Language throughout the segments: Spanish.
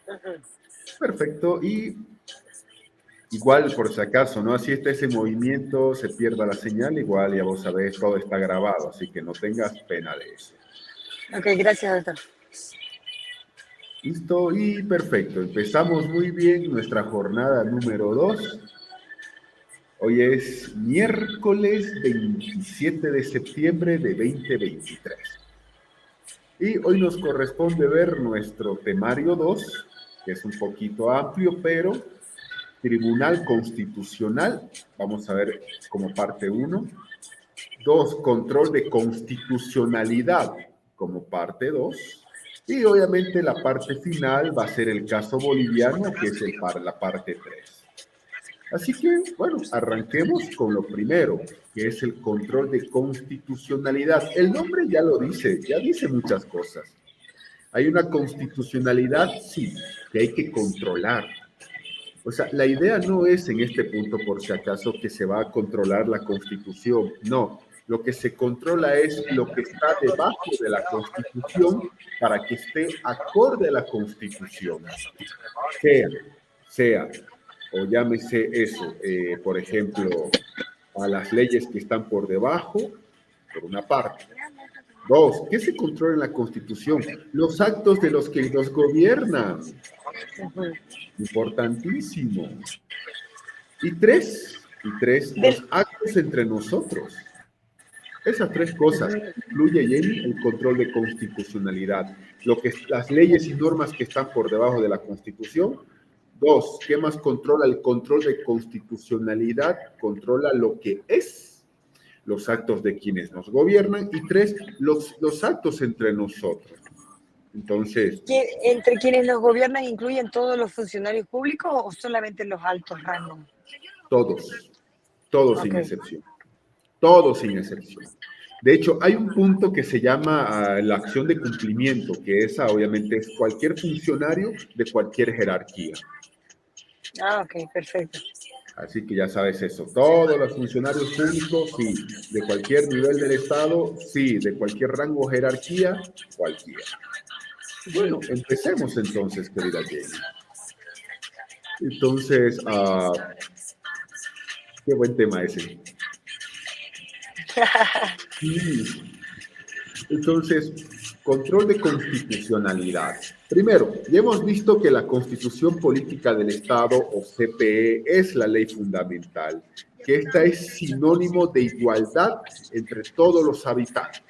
perfecto. Ujú. Perfecto. Y igual, por si acaso, ¿no? Así está ese movimiento, se pierda la señal, igual ya vos sabés, todo está grabado, así que no tengas pena de eso. Ok, gracias, doctor. Listo y perfecto. Empezamos muy bien nuestra jornada número 2. Hoy es miércoles 27 de septiembre de 2023. Y hoy nos corresponde ver nuestro temario 2, que es un poquito amplio, pero Tribunal Constitucional, vamos a ver como parte 1. 2, control de constitucionalidad como parte 2. Y obviamente la parte final va a ser el caso boliviano, que es la parte 3. Así que, bueno, arranquemos con lo primero, que es el control de constitucionalidad. El nombre ya lo dice, ya dice muchas cosas. Hay una constitucionalidad, sí, que hay que controlar. O sea, la idea no es en este punto, por si acaso, que se va a controlar la Constitución. No, lo que se controla es lo que está debajo de la Constitución para que esté acorde a la Constitución. Sea, o llámese eso, por ejemplo, a las leyes que están por debajo, por una parte. 2, ¿qué se controla en la Constitución? Los actos de los que nos gobiernan. Ujú. Importantísimo. Y tres, Del- los actos entre nosotros. Esas tres cosas incluye, Jenny, el control de constitucionalidad. Las leyes y normas que están por debajo de la Constitución. 2, ¿qué más controla? El control de constitucionalidad controla lo que es, los actos de quienes nos gobiernan. Y 3, los actos entre nosotros. Entonces, ¿Entre quienes nos gobiernan incluyen todos los funcionarios públicos o solamente los altos rangos? todos Ok. sin excepción. Todos sin excepción. De hecho, hay un punto que se llama la acción de cumplimiento, que esa obviamente es cualquier funcionario de cualquier jerarquía. Ah, ok, perfecto. Así que ya sabes eso. Todos los funcionarios públicos, sí. De cualquier nivel del Estado, sí. De cualquier rango o jerarquía, cualquiera. Bueno, empecemos entonces, querida Jenny. Entonces, qué buen tema ese. Sí. Entonces, control de constitucionalidad. Primero, ya hemos visto que la Constitución Política del Estado, o CPE, es la ley fundamental, que esta es sinónimo de igualdad entre todos los habitantes,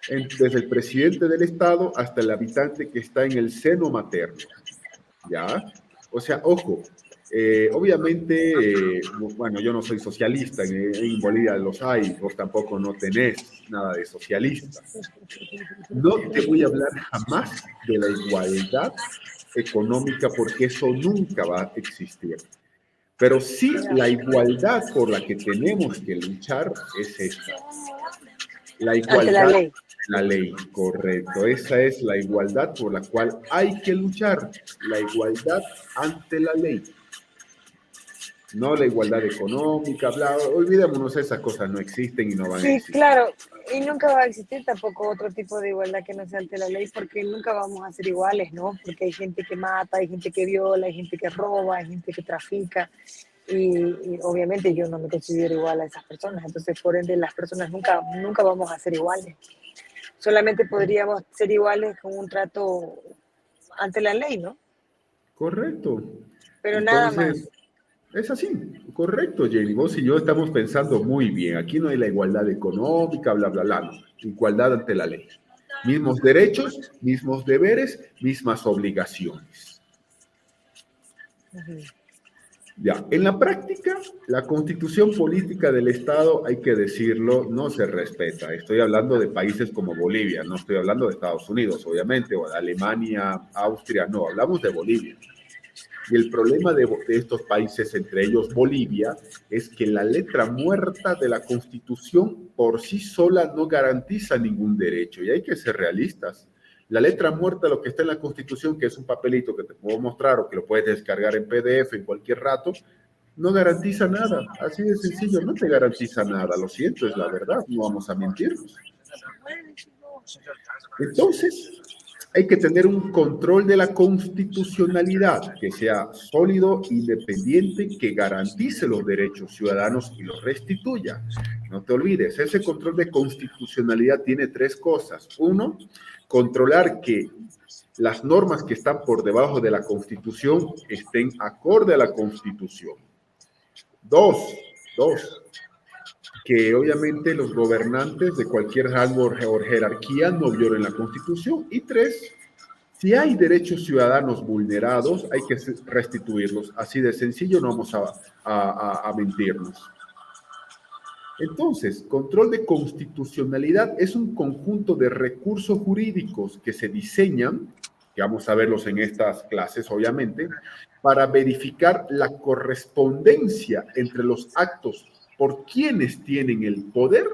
desde el presidente del Estado hasta el habitante que está en el seno materno. ¿Ya? O sea, ojo, obviamente, bueno, yo no soy socialista, en Bolivia los hay, vos tampoco no tenés nada de socialista. No te voy a hablar jamás de la igualdad económica porque eso nunca va a existir. Pero sí la igualdad por la que tenemos que luchar es esta. La Ante la igualdad, ley. la ley, correcto. Esa es la igualdad por la cual hay que luchar. La igualdad ante la ley. No la igualdad económica, bla, olvidémonos, esas cosas no existen y no van a Sí, existir. claro. Y nunca va a existir tampoco otro tipo de igualdad que no sea ante la ley, porque nunca vamos a ser iguales, ¿no? Porque hay gente que mata, hay gente que viola, hay gente que roba, hay gente que trafica. Y obviamente yo no me considero igual a esas personas. Entonces, por ende, las personas nunca vamos a ser iguales. Solamente podríamos ser iguales con un trato ante la ley, ¿no? Correcto. Pero nada Entonces, más. es así, correcto, Jenny. Vos y yo estamos pensando muy bien. Aquí no hay la igualdad económica, bla, bla, bla. No. Igualdad ante la ley. Mismos derechos, mismos deberes, mismas obligaciones. Uh-huh. Ya, en la práctica, la constitución política del Estado, hay que decirlo, no se respeta. Estoy hablando de países como Bolivia, no estoy hablando de Estados Unidos, obviamente, o de Alemania, Austria, no, hablamos de Bolivia. Y el problema de estos países, entre ellos Bolivia, es que la letra muerta de la Constitución por sí sola no garantiza ningún derecho. Y hay que ser realistas. La letra muerta, lo que está en la Constitución, que es un papelito que te puedo mostrar o que lo puedes descargar en PDF en cualquier rato, no garantiza nada. Así de sencillo, no te garantiza nada. Lo siento, es la verdad, no vamos a mentirnos. Entonces, Hay que tener un control de la constitucionalidad que sea sólido, independiente, que garantice los derechos ciudadanos y los restituya. No te olvides, ese control de constitucionalidad tiene tres cosas. Uno, controlar que las normas que están por debajo de la Constitución estén acorde a la Constitución. Dos, que obviamente los gobernantes de cualquier rango o jerarquía no violen la Constitución. Y tres, si hay derechos ciudadanos vulnerados, hay que restituirlos. Así de sencillo, no vamos a mentirnos. Entonces, control de constitucionalidad es un conjunto de recursos jurídicos que se diseñan, que vamos a verlos en estas clases, obviamente, para verificar la correspondencia entre los actos por quienes tienen el poder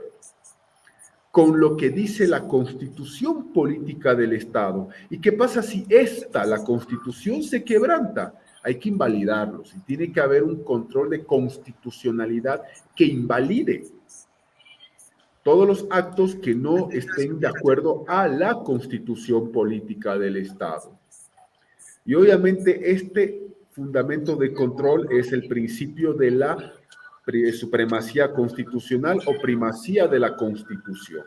con lo que dice la Constitución política del Estado. ¿Y qué pasa si la Constitución, se quebranta? Hay que invalidarlos y tiene que haber un control de constitucionalidad que invalide todos los actos que no estén de acuerdo a la Constitución política del Estado. Y obviamente este fundamento de control es el principio de la supremacía constitucional o primacía de la Constitución.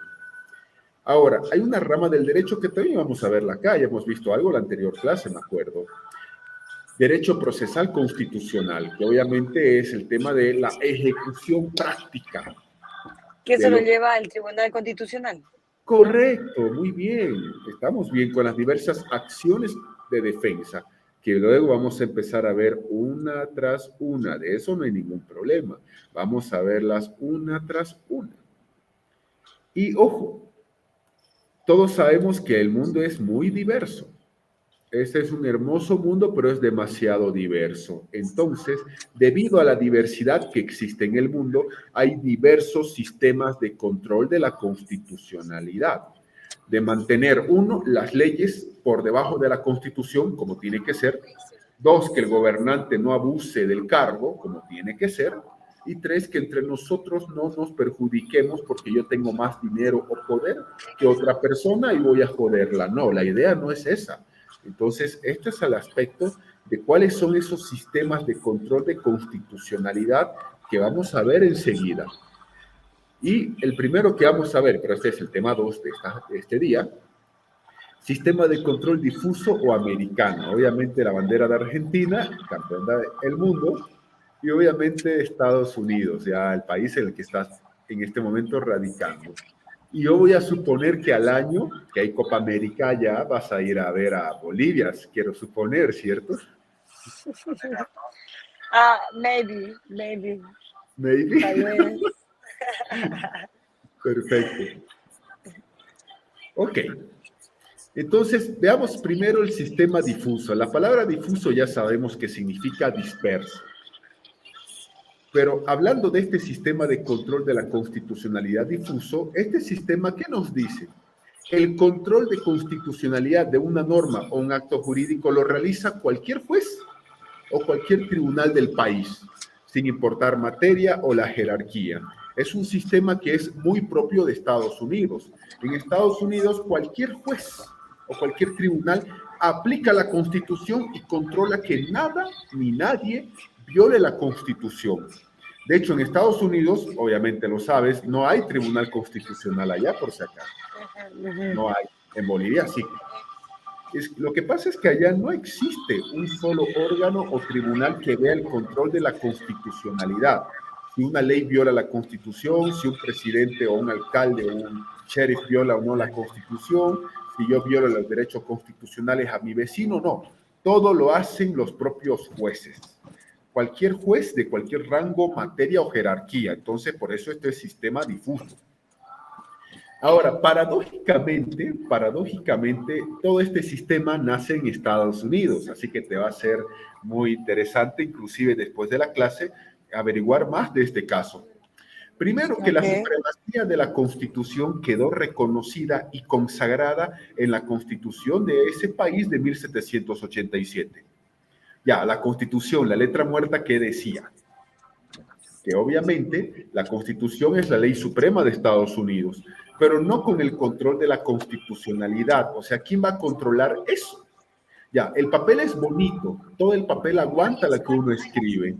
Ahora, hay una rama del derecho que también vamos a verla acá, ya hemos visto algo en la anterior clase, me acuerdo. Derecho procesal constitucional, que obviamente es el tema de la ejecución práctica. ¿Qué se lo lleva el Tribunal Constitucional? Correcto, muy bien. Estamos bien con las diversas acciones de defensa, que luego vamos a empezar a ver una tras una. De eso no hay ningún problema. Vamos a verlas una tras una. Y ojo, todos sabemos que el mundo es muy diverso. Este es un hermoso mundo, pero es demasiado diverso. Entonces, debido a la diversidad que existe en el mundo, hay diversos sistemas de control de la constitucionalidad. De mantener, uno, las leyes por debajo de la Constitución, como tiene que ser. Dos, que el gobernante no abuse del cargo, como tiene que ser. Y tres, que entre nosotros no nos perjudiquemos porque yo tengo más dinero o poder que otra persona y voy a joderla. No, la idea no es esa. Entonces, este es el aspecto de cuáles son esos sistemas de control de constitucionalidad que vamos a ver enseguida. Y el primero que vamos a ver, pero este es el tema 2 de este día, sistema de control difuso o americano. Obviamente la bandera de Argentina, campeona del mundo, y obviamente Estados Unidos, ya el país en el que estás en este momento radicando. Y yo voy a suponer que al año que hay Copa América ya vas a ir a ver a Bolivia, quiero suponer, ¿cierto? Maybe. Maybe. Perfecto. Ok. Entonces, veamos primero el sistema difuso. La palabra difuso ya sabemos que significa disperso. Pero hablando de este sistema de control de la constitucionalidad difuso, este sistema, ¿qué nos dice? El control de constitucionalidad de una norma o un acto jurídico lo realiza cualquier juez o cualquier tribunal del país, sin importar materia o la jerarquía. Es un sistema que es muy propio de Estados Unidos. En Estados Unidos, cualquier juez o cualquier tribunal aplica la Constitución y controla que nada ni nadie viole la Constitución. De hecho, en Estados Unidos, obviamente lo sabes, no hay tribunal constitucional allá, por si acaso. No hay. En Bolivia sí. Lo que pasa es que allá no existe un solo órgano o tribunal que vea el control de la constitucionalidad. Si una ley viola la Constitución, si un presidente o un alcalde o un sheriff viola o no la Constitución, si yo violo los derechos constitucionales a mi vecino, no. Todo lo hacen los propios jueces. Cualquier juez de cualquier rango, materia o jerarquía. Entonces, por eso este es sistema difuso. Ahora, paradójicamente, todo este sistema nace en Estados Unidos, así que te va a ser muy interesante, inclusive después de la clase, averiguar más de este caso. Primero, que la supremacía de la Constitución quedó reconocida y consagrada en la Constitución de ese país de 1787. Ya, la Constitución, la letra muerta, ¿qué decía? Que obviamente la Constitución es la ley suprema de Estados Unidos. pero no con el control de la constitucionalidad. O sea, ¿quién va a controlar eso? Ya, el papel es bonito, todo el papel aguanta lo que uno escribe.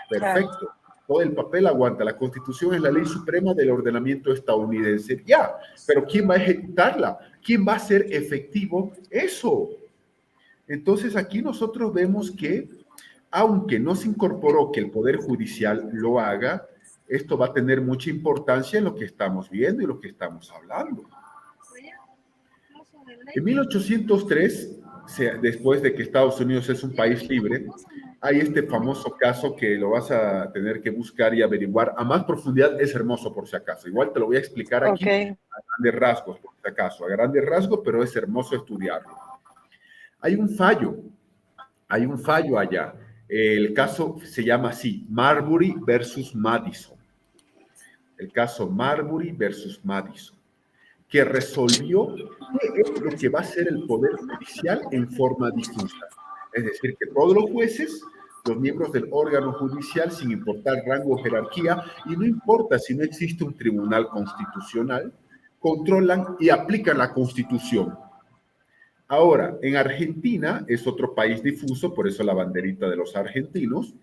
Claro. Perfecto. Todo el papel aguanta. La Constitución es la ley suprema del ordenamiento estadounidense. Ya, pero ¿quién va a ejecutarla? ¿Quién va a hacer efectivo eso? Entonces aquí nosotros vemos que, aunque no se incorporó que el Poder Judicial lo haga, esto va a tener mucha importancia en lo que estamos viendo y lo que estamos hablando. En 1803, después de que Estados Unidos es un país libre, hay este famoso caso que lo vas a tener que buscar y averiguar a más profundidad. Es hermoso, por si acaso. Igual te lo voy a explicar aquí Okay. a grandes rasgos, por si acaso. A grandes rasgos, pero es hermoso estudiarlo. Hay un fallo allá. El caso se llama así, Marbury versus Madison. El caso Marbury versus Madison, que resolvió qué es lo que va a hacer el Poder Judicial en forma difusa. Es decir, que todos los jueces, los miembros del órgano judicial, sin importar rango o jerarquía, y no importa si no existe un tribunal constitucional, controlan y aplican la Constitución. Ahora, en Argentina es otro país difuso, por eso la banderita de los argentinos.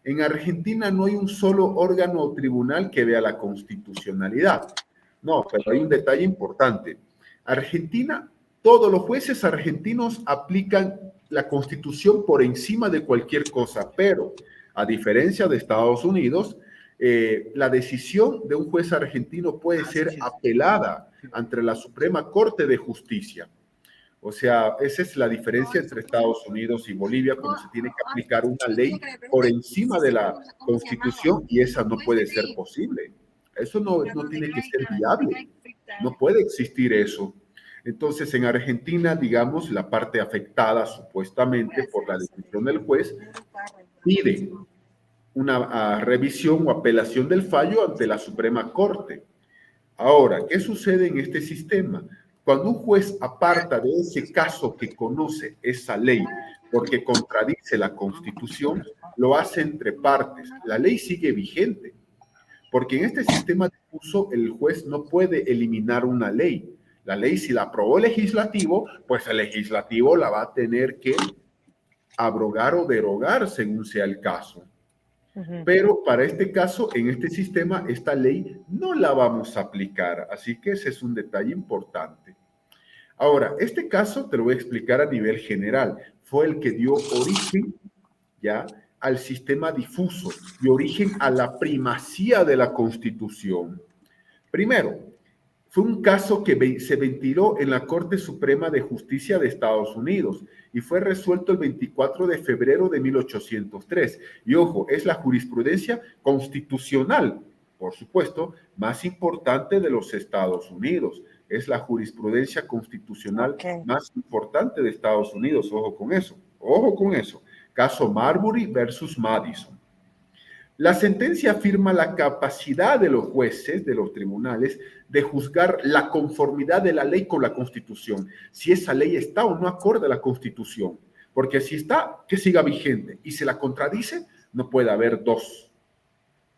En Argentina no hay un solo órgano o tribunal que vea la constitucionalidad. No, pero hay un detalle importante. Argentina, todos los jueces argentinos aplican la Constitución por encima de cualquier cosa, pero a diferencia de Estados Unidos, la decisión de un juez argentino puede ser apelada ante la Suprema Corte de Justicia. O sea, esa es la diferencia entre Estados Unidos y Bolivia, cuando se tiene que aplicar una ley por encima de la Constitución, y esa no puede ser posible. Eso no tiene que ser viable. No puede existir eso. Entonces, en Argentina, digamos, la parte afectada supuestamente por la decisión del juez pide una revisión o apelación del fallo ante la Suprema Corte. Ahora, ¿qué sucede en este sistema? Cuando un juez aparta de ese caso que conoce esa ley porque contradice la Constitución, lo hace entre partes. La ley sigue vigente, porque en este sistema difuso el juez no puede eliminar una ley. La ley, si la aprobó el legislativo, pues el legislativo la va a tener que abrogar o derogar según sea el caso. Pero para este caso, en este sistema, esta ley no la vamos a aplicar. Así que ese es un detalle importante. Ahora, este caso te lo voy a explicar a nivel general. Fue el que dio origen ya al sistema difuso y origen a la primacía de la Constitución. Primero, fue un caso que se ventiló en la Corte Suprema de Justicia de Estados Unidos y fue resuelto el 24 de febrero de 1803. Y ojo, es la jurisprudencia constitucional, por supuesto, más importante de los Estados Unidos. Es la jurisprudencia constitucional más importante de Estados Unidos. Ojo con eso. Ojo con eso. Caso Marbury versus Madison. La sentencia afirma la capacidad de los jueces, de los tribunales, de juzgar la conformidad de la ley con la Constitución, si esa ley está o no acorde a la Constitución, porque si está, que siga vigente, y si la contradice, no puede haber dos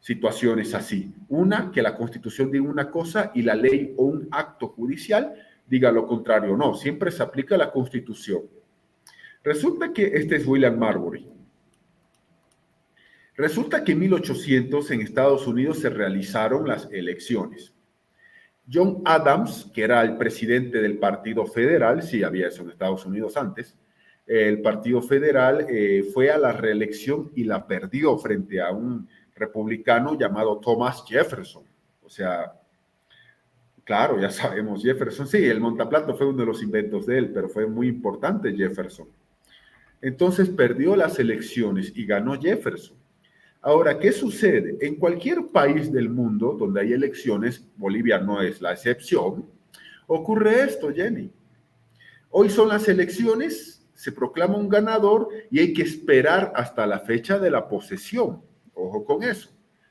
situaciones así. Una, que la Constitución diga una cosa y la ley o un acto judicial diga lo contrario. No, siempre se aplica la Constitución. Resulta que este es William Marbury. Resulta que en 1800 en Estados Unidos se realizaron las elecciones. John Adams, que era el presidente del Partido Federal, sí había eso en Estados Unidos antes, el Partido Federal fue a la reelección y la perdió frente a un republicano llamado Thomas Jefferson. O sea, claro, ya sabemos Jefferson, sí, el montaplato fue uno de los inventos de él, pero fue muy importante Jefferson. Entonces perdió las elecciones y ganó Jefferson. Ahora, ¿qué sucede? En cualquier país del mundo donde hay elecciones, Bolivia no es la excepción, ocurre esto, Jenny. Hoy son las elecciones, se proclama un ganador y hay que esperar hasta la fecha de la posesión. Ojo con eso.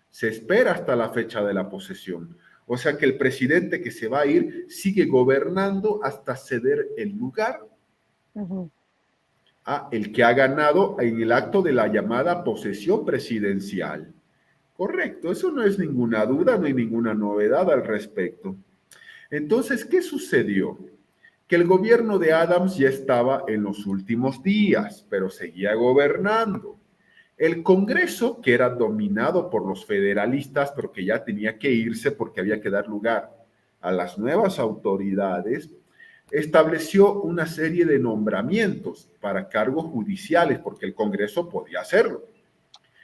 Se espera hasta la fecha de la posesión. O sea que el presidente que se va a ir sigue gobernando hasta ceder el lugar a el que ha ganado en el acto de la llamada posesión presidencial. Correcto, eso no es ninguna duda, no hay ninguna novedad al respecto. Entonces, ¿qué sucedió? Que el gobierno de Adams ya estaba en los últimos días, pero seguía gobernando. El Congreso, que era dominado por los federalistas, pero que ya tenía que irse porque había que dar lugar a las nuevas autoridades, estableció una serie de nombramientos para cargos judiciales, porque el Congreso podía hacerlo.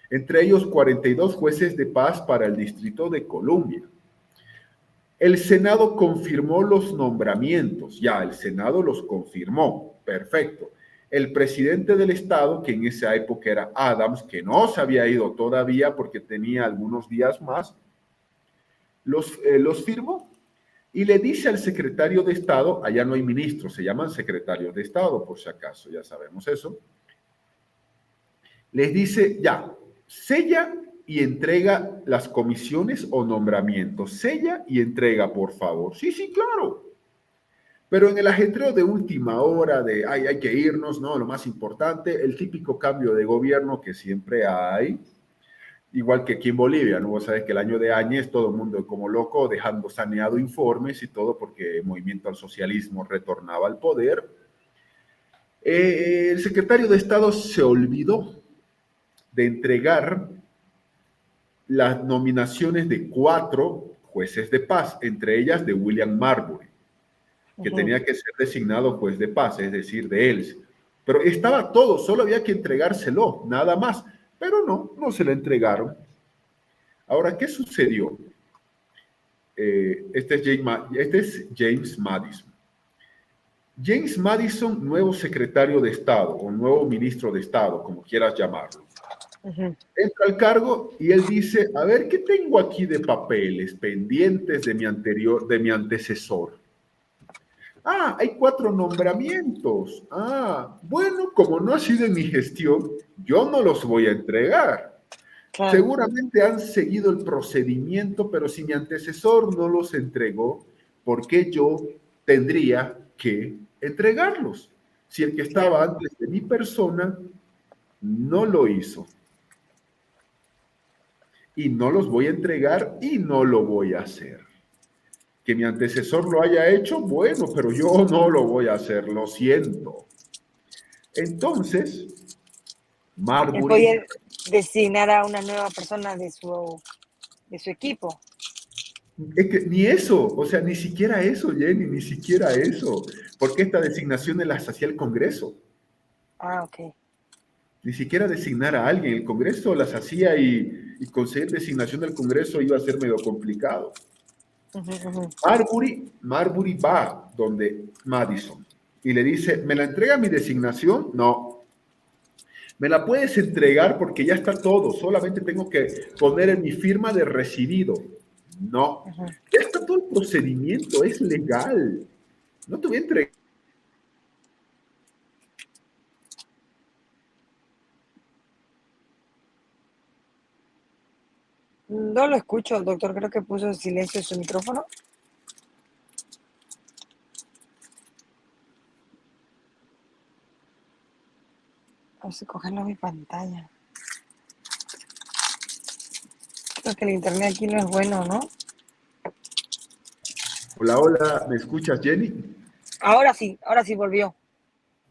Entre ellos 42 jueces de paz para el Distrito de Columbia. El Senado confirmó los nombramientos, ya el Senado los confirmó, perfecto. El presidente del estado, que en esa época era Adams, que no se había ido todavía porque tenía algunos días más, los firmó y le dice al secretario de Estado, allá no hay ministros, se llaman secretarios de Estado, por si acaso, ya sabemos eso, les dice, ya, sella y entrega las comisiones o nombramientos. Sella y entrega, por favor. Sí, sí, claro. Pero en el ajetreo de última hora, de hay que irnos, ¿no? Lo más importante, el típico cambio de gobierno que siempre hay, igual que aquí en Bolivia, ¿no? Vos sabés que el año de Áñez todo el mundo como loco, dejando saneado informes y todo, porque el movimiento al socialismo retornaba al poder. El secretario de Estado se olvidó de entregar las nominaciones de 4 jueces de paz, entre ellas de William Marbury, que tenía que ser designado juez de paz, es decir, de él. Pero estaba todo, solo había que entregárselo, nada más. Pero no se lo entregaron. Ahora, ¿qué sucedió? Este es James Madison. James Madison, nuevo secretario de Estado o nuevo ministro de Estado, como quieras llamarlo. Entra al cargo y él dice, a ver, ¿qué tengo aquí de papeles pendientes de mi antecesor? Ah, hay 4 nombramientos. Ah, bueno, como no ha sido en mi gestión, yo no los voy a entregar. Claro. Seguramente han seguido el procedimiento, pero si mi antecesor no los entregó, ¿por qué yo tendría que entregarlos? Si el que estaba antes de mi persona no lo hizo. Y no los voy a entregar y no lo voy a hacer. Que mi antecesor lo haya hecho, bueno, pero yo no lo voy a hacer, lo siento. Entonces, Marbury... Podía designar a una nueva persona de su equipo. Es que ni eso, o sea, ni siquiera eso, Jenny, ni siquiera eso, porque estas designaciones las hacía el Congreso. Ah, ok. Ni siquiera designar a alguien, el Congreso las hacía y conseguir designación del Congreso iba a ser medio complicado. Marbury va donde Madison y le dice, ¿me la entrega mi designación? No. ¿Me la puedes entregar? Porque ya está todo, solamente tengo que poner en mi firma de recibido. No. Ya está todo el procedimiento, es legal. No te voy a entregar. No lo escucho, doctor. Creo que puso en silencio su micrófono. Vamos a cogerlo a mi pantalla. Creo que el internet aquí no es bueno, ¿no? Hola, hola, ¿me escuchas, Jenny? Ahora sí volvió.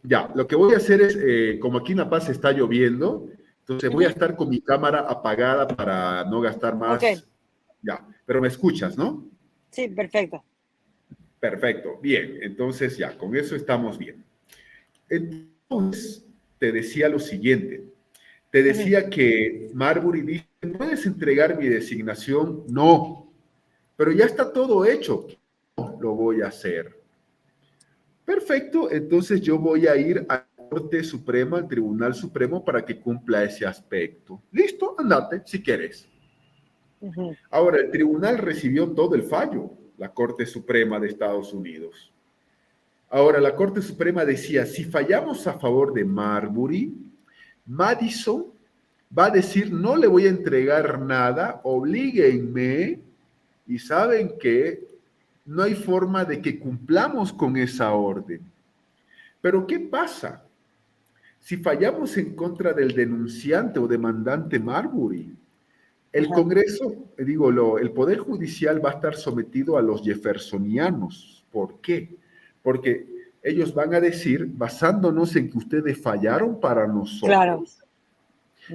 Ya, lo que voy a hacer es, como aquí en La Paz está lloviendo, entonces voy a estar con mi cámara apagada para no gastar más. Okay. Ya, pero me escuchas, ¿no? Sí, perfecto. Perfecto, bien, entonces ya, con eso estamos bien. Entonces, te decía lo siguiente, te decía que Marbury dice, ¿puedes entregar mi designación? No, pero ya está todo hecho, no lo voy a hacer. Perfecto, entonces yo voy a ir a la Corte Suprema, al Tribunal Supremo, para que cumpla ese aspecto. Listo, andate, si quieres. Ahora, el tribunal recibió todo el fallo, la Corte Suprema de Estados Unidos. Ahora, la Corte Suprema decía, si fallamos a favor de Marbury, Madison va a decir, no le voy a entregar nada, oblíguenme, y saben que no hay forma de que cumplamos con esa orden. Pero ¿qué pasa? Si fallamos en contra del denunciante o demandante Marbury, El Ajá. Congreso, digo, el Poder Judicial va a estar sometido a los jeffersonianos. ¿Por qué? Porque ellos van a decir, basándonos en que ustedes fallaron para Claro. nosotros,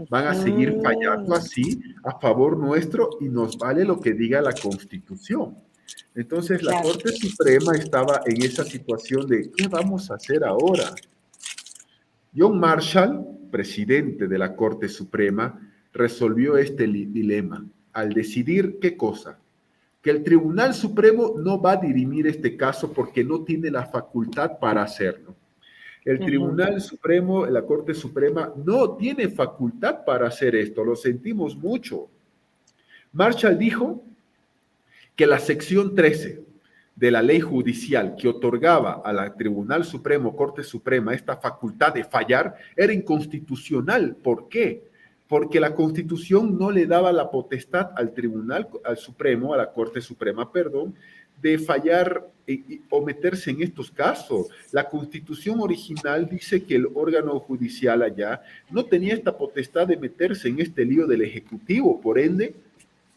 van a seguir fallando así a favor nuestro y nos vale lo que diga la Constitución. Entonces la Claro. Corte Suprema estaba en esa situación de, ¿qué vamos a hacer ahora? John Marshall, presidente de la Corte Suprema, resolvió este dilema al decidir qué cosa, que el Tribunal Supremo no va a dirimir este caso porque no tiene la facultad para hacerlo. El Ujú. Tribunal Supremo, la Corte Suprema, no tiene facultad para hacer esto, lo sentimos mucho. Marshall dijo que la sección 13 de la ley judicial que otorgaba a la Tribunal Supremo, Corte Suprema, esta facultad de fallar, era inconstitucional. ¿Por qué? Porque la Constitución no le daba la potestad al Tribunal, al Supremo, a la Corte Suprema, perdón, de fallar o meterse en estos casos. La Constitución original dice que el órgano judicial allá no tenía esta potestad de meterse en este lío del Ejecutivo, por ende,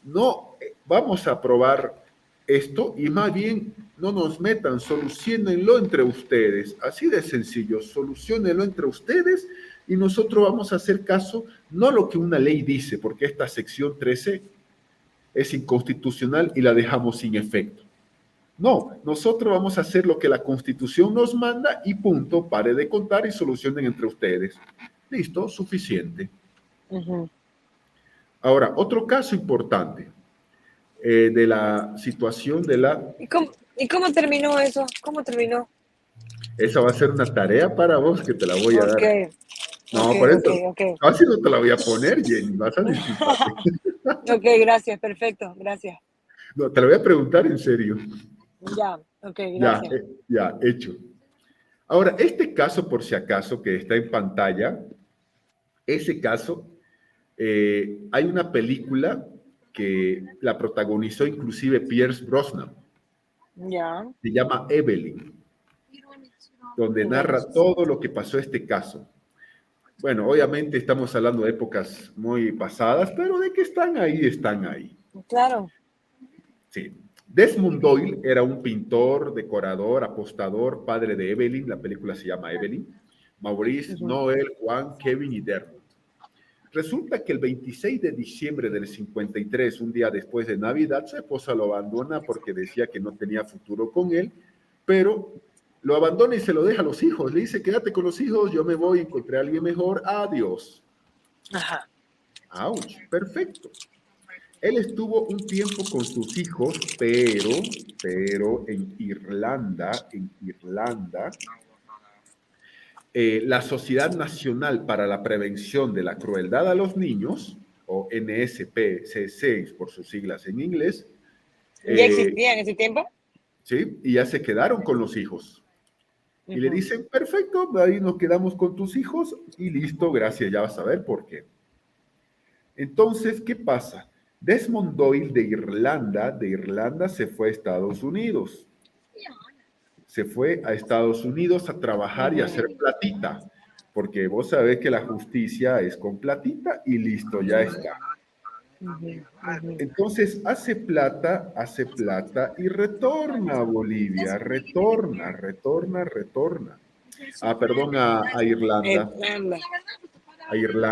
no vamos a aprobar esto y más bien no nos metan, solucionenlo entre ustedes. Así de sencillo, solucionenlo entre ustedes y nosotros vamos a hacer caso, no lo que una ley dice, porque esta sección 13 es inconstitucional y la dejamos sin efecto. No, nosotros vamos a hacer lo que la Constitución nos manda y punto, pare de contar y solucionen entre ustedes. Listo, suficiente. Ujú. Ahora, otro caso importante de la situación de la... ¿Y cómo terminó eso? ¿Cómo terminó? Esa va a ser una tarea para vos que te la voy a Ok, dar. ok, No, por ok, eso, ok. así no te la voy a poner, Jenny, vas a disculparme. Ok, gracias, perfecto, gracias. No, te la voy a preguntar en serio. Ya, ok, Ya, gracias. ya, hecho. Ahora, este caso, por si acaso, que está en pantalla, ese caso, hay una película que la protagonizó inclusive Pierce Brosnan, Ya, se llama Evelyn, donde bueno, narra todo lo que pasó este caso. Bueno, obviamente estamos hablando de épocas muy pasadas, pero de que están ahí, están ahí. claro. Sí. Desmond Doyle era un pintor, decorador, apostador, padre de Evelyn, la película se llama Evelyn, Maurice, Ujú. Noel, Juan, Kevin y Dermot. Resulta que el 26 de diciembre del 53, un día después de Navidad, su esposa lo abandona porque decía que no tenía futuro con él, pero lo abandona y se lo deja a los hijos. Le dice, quédate con los hijos, yo me voy, encontré a alguien mejor, adiós. Ajá. Ouch, perfecto. Él estuvo un tiempo con sus hijos, pero en Irlanda, la Sociedad Nacional para la Prevención de la Crueldad a los Niños, o NSPCC por sus siglas en inglés, ¿Ya eh, existía en ese tiempo? ¿sí? Y ya se quedaron con los hijos. Y le Ujú. dicen, perfecto, ahí nos quedamos con tus hijos y listo, gracias, ya vas a ver por qué. Entonces, ¿qué pasa? Desmond Doyle de Irlanda se fue a Estados Unidos. Se fue a Estados Unidos a trabajar y a hacer Ujú. platita, porque vos sabés que la justicia es con platita y listo, ya está. Ujú. Ujú. Entonces hace plata y retorna a Bolivia, retorna. Perdón, a Irlanda,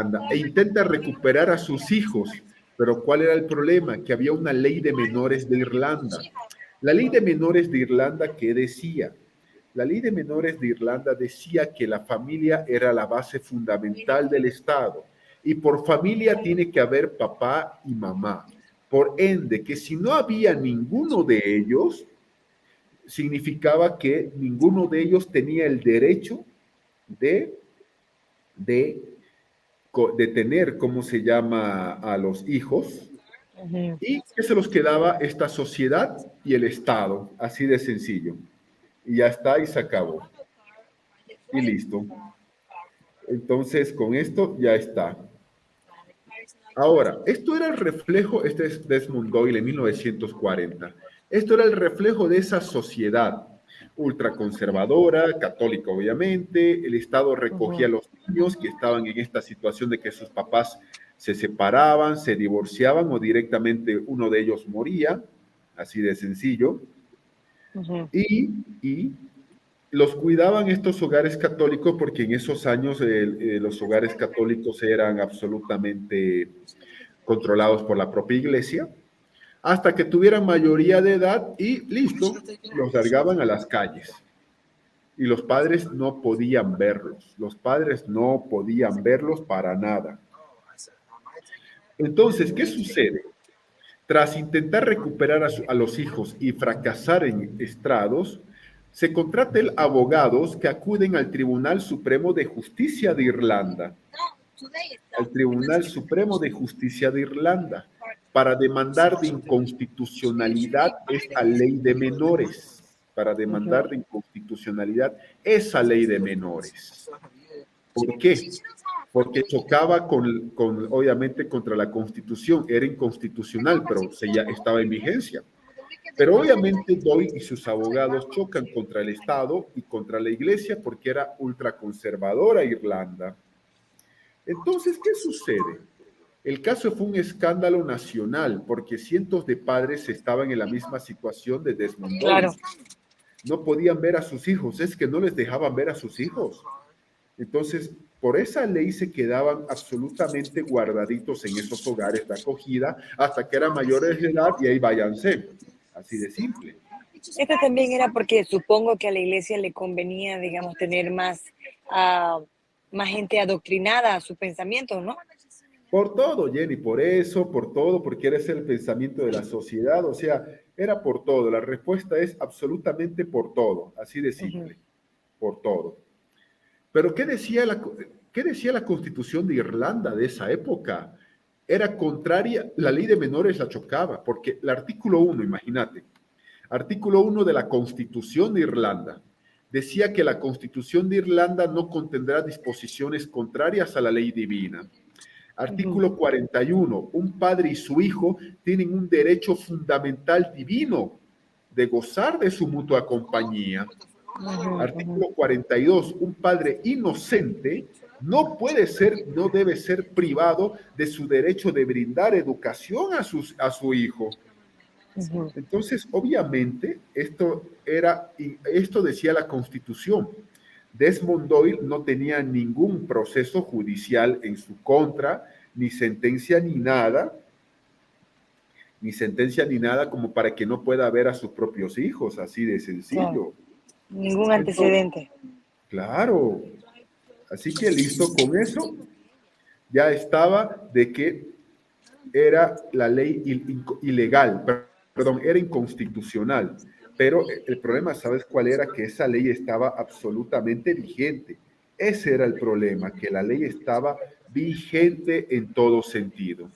Anda. e intenta recuperar a sus hijos. Pero ¿cuál era el problema? Que había una ley de menores de Irlanda. La ley de menores de Irlanda, ¿qué decía? La ley de menores de Irlanda decía que la familia era la base fundamental del Estado y por familia tiene que haber papá y mamá. Por ende, que si no había ninguno de ellos, significaba que ninguno de ellos tenía el derecho de, de, de tener, ¿cómo se llama?, a los hijos Ujú. y que se los quedaba esta sociedad y el Estado, así de sencillo. Y ya está y se acabó. Y listo. Entonces, con esto ya está. Ahora, esto era el reflejo, este es Desmond Doyle en 1940. Esto era el reflejo de esa sociedad ultraconservadora, católica obviamente. El Estado recogía a Ujú. los niños que estaban en esta situación de que sus papás Se separaban, se divorciaban o directamente uno de ellos moría, así de sencillo. Y los cuidaban estos hogares católicos porque en esos años los hogares católicos eran absolutamente controlados por la propia iglesia, hasta que tuvieran mayoría de edad y listo, los largaban a las calles. Y los padres no podían verlos, los padres no podían verlos para nada. Entonces, ¿qué sucede? Tras intentar recuperar a los hijos y fracasar en estrados, se contratan abogados que acuden al Tribunal Supremo de Justicia de Irlanda, al Tribunal Supremo de Justicia de Irlanda, para demandar de inconstitucionalidad esta ley de menores, para demandar de inconstitucionalidad esa ley de menores. ¿Por qué? Porque chocaba obviamente contra la Constitución, era inconstitucional, pero ya estaba en vigencia. Pero obviamente Doyle y sus abogados chocan contra el Estado y contra la Iglesia porque era ultraconservadora Irlanda. Entonces, ¿qué sucede? El caso fue un escándalo nacional porque cientos de padres estaban en la misma situación de Desmond Doyle. Claro. No podían ver a sus hijos, es que no les dejaban ver a sus hijos. Entonces, por esa ley se quedaban absolutamente guardaditos en esos hogares de acogida hasta que eran mayores de edad y ahí váyanse. Así de simple. Esto también era porque supongo que a la iglesia le convenía, digamos, tener más gente adoctrinada a sus pensamientos, ¿no? Por todo, Jenny, por eso, por todo, porque era ese el pensamiento de la sociedad, o sea, era por todo. La respuesta es absolutamente por todo, así de simple, por todo. Pero ¿qué decía la Constitución de Irlanda de esa época? Era contraria, la ley de menores la chocaba, porque el artículo 1, imagínate, artículo 1 de la Constitución de Irlanda, decía que la Constitución de Irlanda no contendrá disposiciones contrarias a la ley divina. Artículo 41, un padre y su hijo tienen un derecho fundamental divino de gozar de su mutua compañía. Artículo 42, un padre inocente no debe ser privado de su derecho de brindar educación a su hijo. Entonces, obviamente, esto decía la Constitución. Desmond Doyle no tenía ningún proceso judicial en su contra, ni sentencia ni nada como para que no pueda ver a sus propios hijos, así de sencillo. Claro. Ningún antecedente. Claro. Así que listo con eso, ya estaba de que era la ley ilegal, perdón, era inconstitucional. Pero el problema, ¿sabes cuál era? Que esa ley estaba absolutamente vigente. Ese era el problema, que la ley estaba vigente en todo sentido.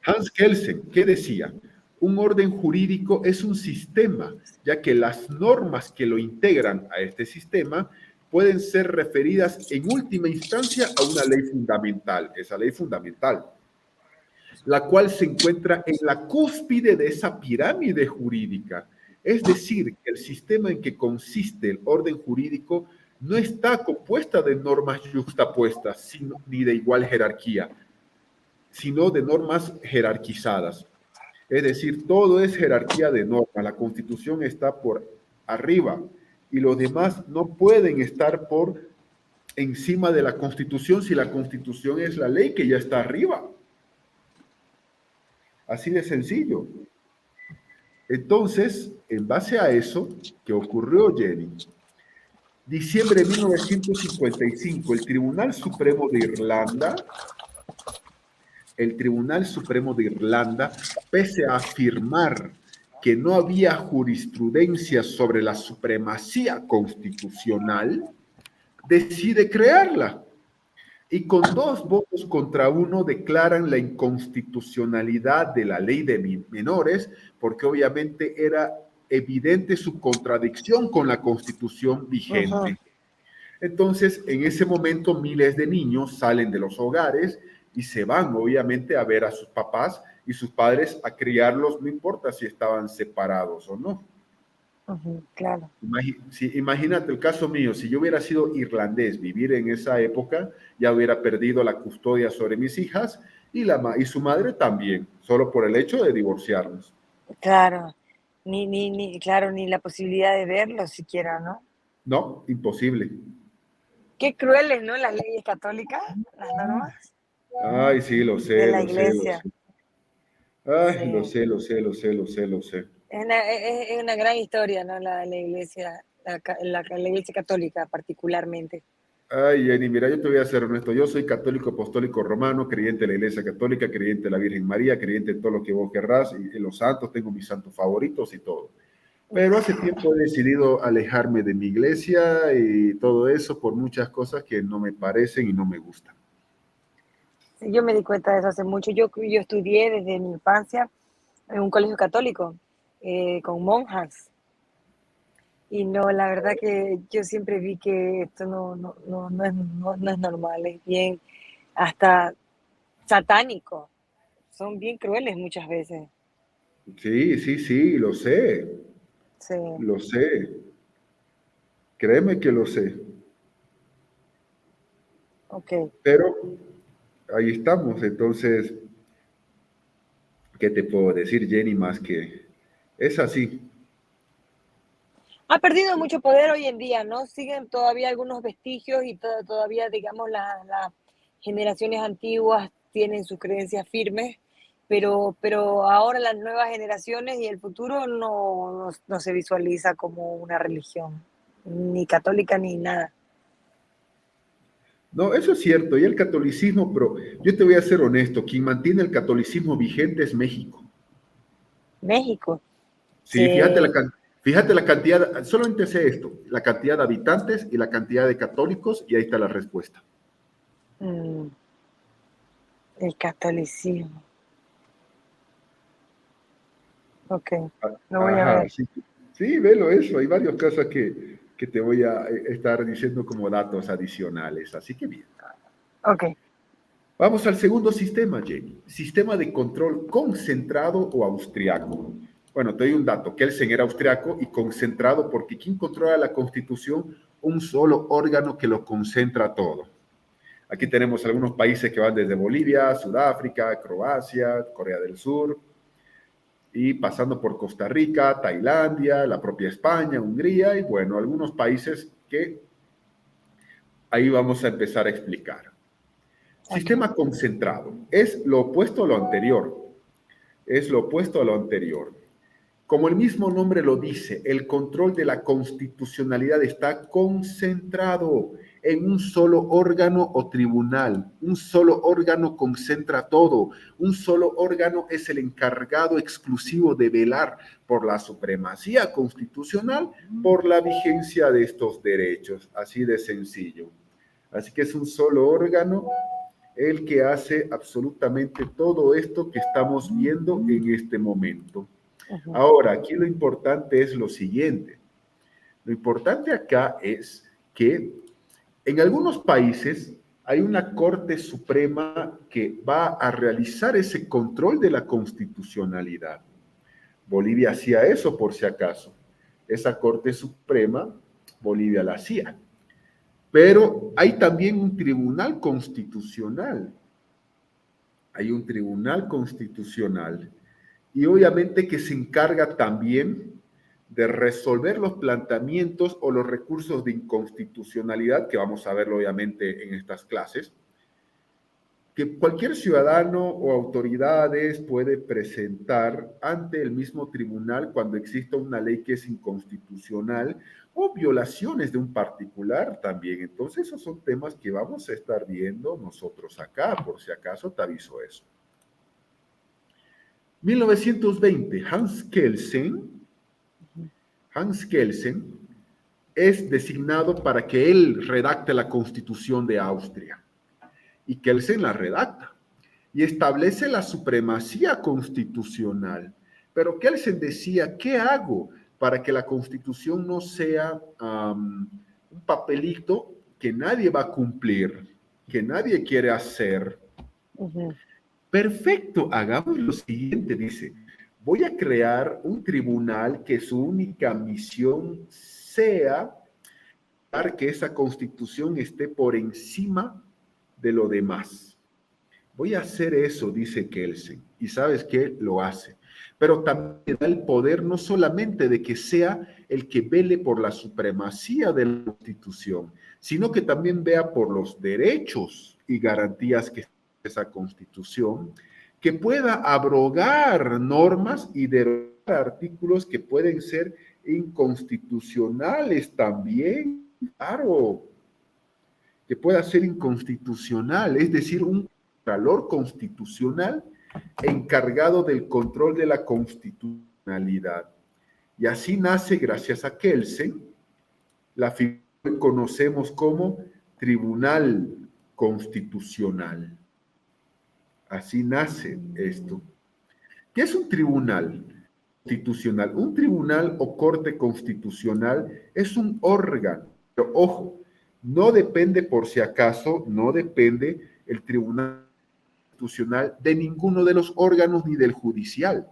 Hans Kelsen, ¿qué decía? Un orden jurídico es un sistema, ya que las normas que lo integran a este sistema pueden ser referidas en última instancia a una ley fundamental, esa ley fundamental, la cual se encuentra en la cúspide de esa pirámide jurídica. Es decir, que el sistema en que consiste el orden jurídico no está compuesta de normas yuxtapuestas, ni de igual jerarquía, sino de normas jerarquizadas. Es decir, todo es jerarquía de normas. La Constitución está por arriba y los demás no pueden estar por encima de la Constitución si la Constitución es la ley que ya está arriba. Así de sencillo. Entonces, en base a eso, ¿qué ocurrió, Jenny? Diciembre de 1955, el Tribunal Supremo de Irlanda, pese a afirmar que no había jurisprudencia sobre la supremacía constitucional, decide crearla. Y con 2 votos contra 1 declaran la inconstitucionalidad de la ley de menores, porque obviamente era evidente su contradicción con la Constitución vigente. Entonces, en ese momento, miles de niños salen de los hogares y se van, obviamente, a ver a sus papás y sus padres a criarlos, no importa si estaban separados o no. claro. Imagínate el caso mío, si yo hubiera sido irlandés, vivir en esa época, ya hubiera perdido la custodia sobre mis hijas y su madre también, solo por el hecho de divorciarnos. Claro, claro, ni la posibilidad de verlo siquiera, ¿no? No, imposible. Qué crueles, ¿no? Las leyes católicas, las normas Ay, sí, lo de sé, la lo sé, lo iglesia. sé. Ay, lo Sí. sé, lo sé, lo sé, lo sé, lo sé. Es una gran historia, ¿no? La de la iglesia, la iglesia católica particularmente. Ay, Jenny, mira, yo te voy a ser honesto. Yo soy católico apostólico romano, creyente de la Iglesia Católica, creyente de la Virgen María, creyente en todo lo que vos querrás, y en los santos, tengo mis santos favoritos y todo. Pero hace tiempo he decidido alejarme de mi iglesia y todo eso por muchas cosas que no me parecen y no me gustan. Sí, yo me di cuenta de eso hace mucho. Yo estudié desde mi infancia en un colegio católico con monjas. Y no, la verdad que yo siempre vi que esto no es normal, es bien hasta satánico. Son bien crueles muchas veces. Sí, sí, sí, lo sé, Sí, lo sé. Créeme que lo sé. ok. Pero ahí estamos. Entonces, ¿qué te puedo decir, Jenny? Más que es así. Ha perdido mucho poder hoy en día, ¿no? Siguen todavía algunos vestigios y todavía, digamos, las generaciones antiguas tienen sus creencias firmes, pero ahora las nuevas generaciones y el futuro no se visualiza como una religión, ni católica ni nada. No, eso es cierto. Y el catolicismo, pero yo te voy a ser honesto, quien mantiene el catolicismo vigente es México. México, Sí, sí, fíjate la cantidad, solamente sé esto, la cantidad de habitantes y la cantidad de católicos, y ahí está la respuesta. mm, el catolicismo, ok, lo voy a Ajá, ver, sí, sí, velo eso. Hay varios casos que te voy a estar diciendo como datos adicionales. Así que bien. ok, Vamos al segundo sistema, Jenny. Sistema de control concentrado o austriaco. Bueno, te doy un dato. Kelsen era austriaco y concentrado porque ¿quién controla la constitución? Un solo órgano que lo concentra todo. Aquí tenemos algunos países que van desde Bolivia, Sudáfrica, Croacia, Corea del Sur, y pasando por Costa Rica, Tailandia, la propia España, Hungría, y bueno, algunos países que ahí vamos a empezar a explicar. ok, Sistema concentrado es lo opuesto a lo anterior. Es lo opuesto a lo anterior. Como el mismo nombre lo dice, el control de la constitucionalidad está concentrado en un solo órgano o tribunal. Un solo órgano concentra todo. Un solo órgano es el encargado exclusivo de velar por la supremacía constitucional, por la vigencia de estos derechos. Así de sencillo. Así que es un solo órgano el que hace absolutamente todo esto que estamos viendo en este momento. ujú, Ahora, aquí lo importante es lo siguiente. Lo importante acá es que en algunos países hay una Corte Suprema que va a realizar ese control de la constitucionalidad. Bolivia hacía eso por si acaso. Esa Corte Suprema, Bolivia la hacía. Pero hay también un tribunal constitucional. Hay un tribunal constitucional y obviamente que se encarga también de resolver los planteamientos o los recursos de inconstitucionalidad, que vamos a verlo obviamente en estas clases, que cualquier ciudadano o autoridades puede presentar ante el mismo tribunal cuando exista una ley que es inconstitucional o violaciones de un particular también. Entonces, esos son temas que vamos a estar viendo nosotros acá, por si acaso te aviso eso. 1920, Hans Kelsen es designado para que él redacte la Constitución de Austria. Y Kelsen la redacta y establece la supremacía constitucional. Pero Kelsen decía, ¿qué hago para que la Constitución no sea un papelito que nadie va a cumplir, que nadie quiere hacer? ujú, Perfecto, hagamos lo siguiente, dice. voy a crear un tribunal que su única misión sea que esa constitución esté por encima de lo demás. Voy a hacer eso, dice Kelsen, y sabes que lo hace. Pero también da el poder no solamente de que sea el que vele por la supremacía de la Constitución, sino que también vea por los derechos y garantías que esa Constitución, que pueda abrogar normas y derogar artículos que pueden ser inconstitucionales también, claro, que pueda ser inconstitucional, es decir, un valor constitucional encargado del control de la constitucionalidad. Y así nace, gracias a Kelsen, la figura que conocemos como Tribunal Constitucional. Así nace esto. ¿Qué es un tribunal constitucional? Un tribunal o corte constitucional es un órgano, pero ojo, no depende, por si acaso, no depende el tribunal constitucional de ninguno de los órganos ni del judicial,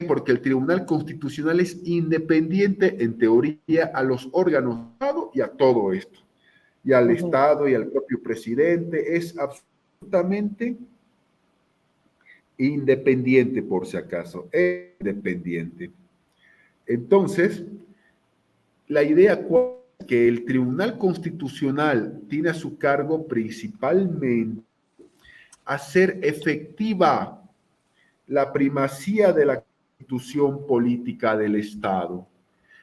porque el Tribunal Constitucional es independiente en teoría a los órganos del Estado y a todo esto, y al Estado y al propio presidente, es absolutamente independiente, por si acaso, es independiente. Entonces, la idea es que el Tribunal Constitucional tiene a su cargo principalmente hacer efectiva la primacía de la constitución política del Estado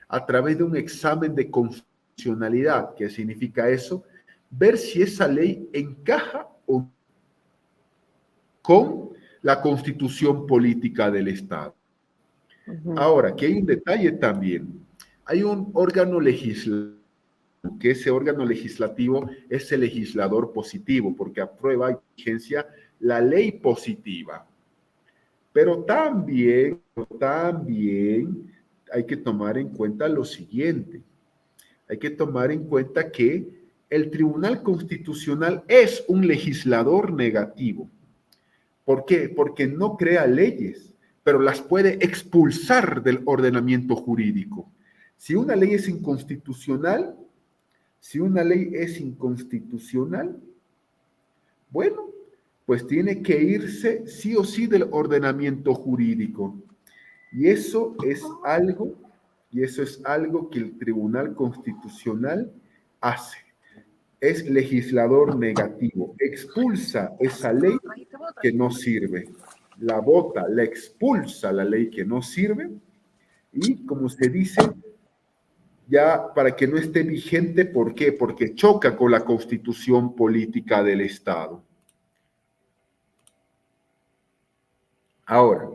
a través de un examen de constitucionalidad. ¿Qué significa eso? Ver si esa ley encaja o no con la constitución política del Estado. Ahora, aquí hay un detalle también. Hay un órgano legislativo, que ese órgano legislativo es el legislador positivo, porque aprueba y vigencia la ley positiva. Pero también hay que tomar en cuenta lo siguiente. Hay que tomar en cuenta que el Tribunal Constitucional es un legislador negativo. ¿Por qué? Porque no crea leyes, pero las puede expulsar del ordenamiento jurídico. Si una ley es inconstitucional, bueno, pues tiene que irse sí o sí del ordenamiento jurídico. Y eso es algo que el Tribunal Constitucional hace. Es legislador negativo, expulsa esa ley que no sirve, la vota, la expulsa la ley que no sirve y, como se dice, ya para que no esté vigente, ¿por qué? Porque choca con la constitución política del Estado. Ahora,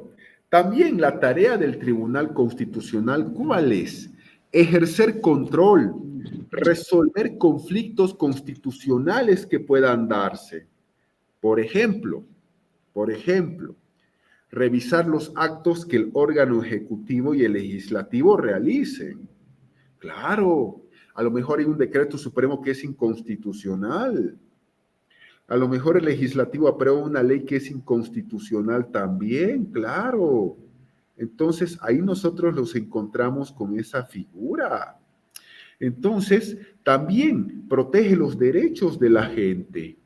también la tarea del Tribunal Constitucional, ¿cuál es? Ejercer control, resolver conflictos constitucionales que puedan darse. Por ejemplo, revisar los actos que el órgano ejecutivo y el legislativo realicen. Claro, a lo mejor hay un decreto supremo que es inconstitucional. A lo mejor el legislativo aprueba una ley que es inconstitucional también, claro. Entonces, ahí nosotros los encontramos con esa figura. Entonces, también protege los derechos de la gente.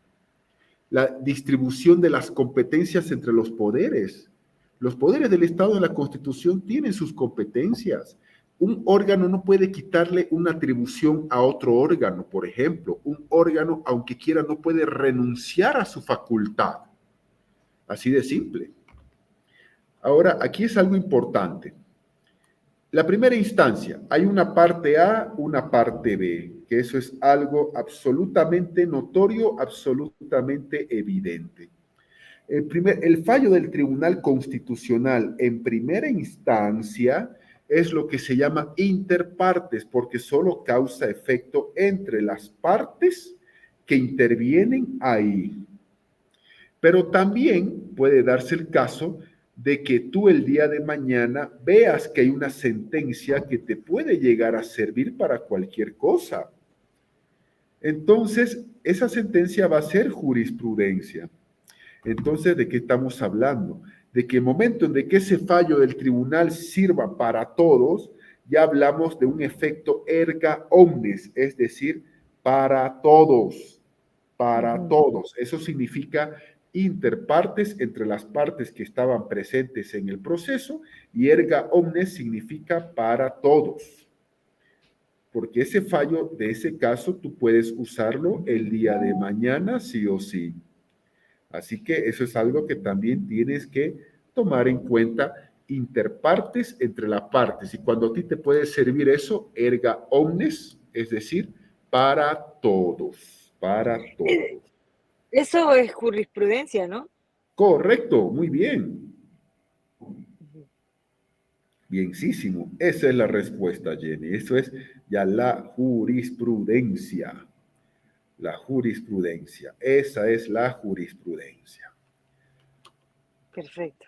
La distribución de las competencias entre los poderes. Los poderes del Estado en la Constitución tienen sus competencias. Un órgano no puede quitarle una atribución a otro órgano, por ejemplo. Un órgano, aunque quiera, no puede renunciar a su facultad. Así de simple. Ahora, aquí es algo importante. La primera instancia, hay una parte A, una parte B, que eso es algo absolutamente notorio, absolutamente evidente. El fallo del Tribunal Constitucional en primera instancia es lo que se llama interpartes, porque solo causa efecto entre las partes que intervienen ahí. Pero también puede darse el caso de que tú el día de mañana veas que hay una sentencia que te puede llegar a servir para cualquier cosa. Entonces, esa sentencia va a ser jurisprudencia. Entonces, ¿de qué estamos hablando? de que el momento en que ese fallo del tribunal sirva para todos, ya hablamos de un efecto erga omnes, es decir, para todos, para todos. Eso significa interpartes entre las partes que estaban presentes en el proceso y erga omnes significa para todos. Porque ese fallo de ese caso tú puedes usarlo el día de mañana sí o sí. Así que eso es algo que también tienes que tomar en cuenta, interpartes entre las partes. Y cuando a ti te puede servir eso, erga omnes, es decir, para todos, para todos. Eso es jurisprudencia, ¿no? Correcto, muy bien. Bienísimo. Esa es la respuesta, Jenny. Eso es ya la jurisprudencia. La jurisprudencia. Esa es la jurisprudencia. Perfecto.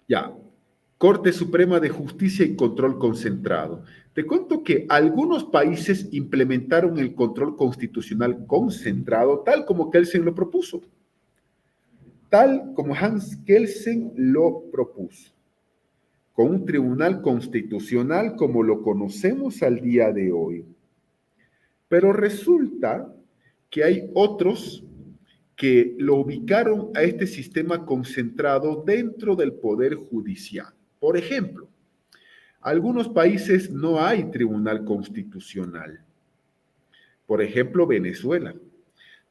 Ya. Corte Suprema de Justicia y Control Concentrado. Te cuento que algunos países implementaron el control constitucional concentrado tal como Kelsen lo propuso. Tal como Hans Kelsen lo propuso. Con un tribunal constitucional como lo conocemos al día de hoy. Pero resulta que hay otros que lo ubicaron a este sistema concentrado dentro del Poder Judicial. Por ejemplo, algunos países no hay tribunal constitucional. Por ejemplo, Venezuela.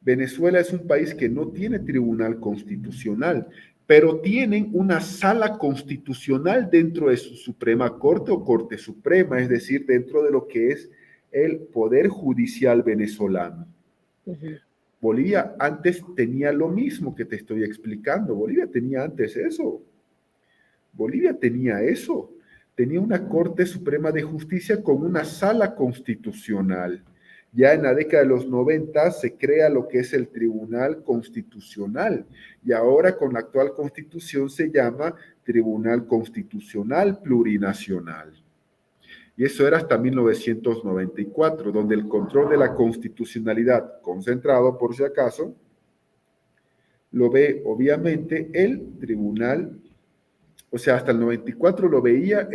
Venezuela es un país que no tiene tribunal constitucional, pero tienen una sala constitucional dentro de su Suprema Corte o Corte Suprema, es decir, dentro de lo que es el Poder Judicial venezolano. Bolivia antes tenía lo mismo que te estoy explicando. Bolivia tenía antes eso. Bolivia tenía eso. Tenía una Corte Suprema de Justicia con una sala constitucional. Ya en la década de los 90 se crea lo que es el Tribunal Constitucional y ahora con la actual Constitución se llama Tribunal Constitucional Plurinacional. Y eso era hasta 1994, donde el control de la constitucionalidad, concentrado por si acaso, lo ve obviamente el Tribunal, o sea, hasta el 94 lo veía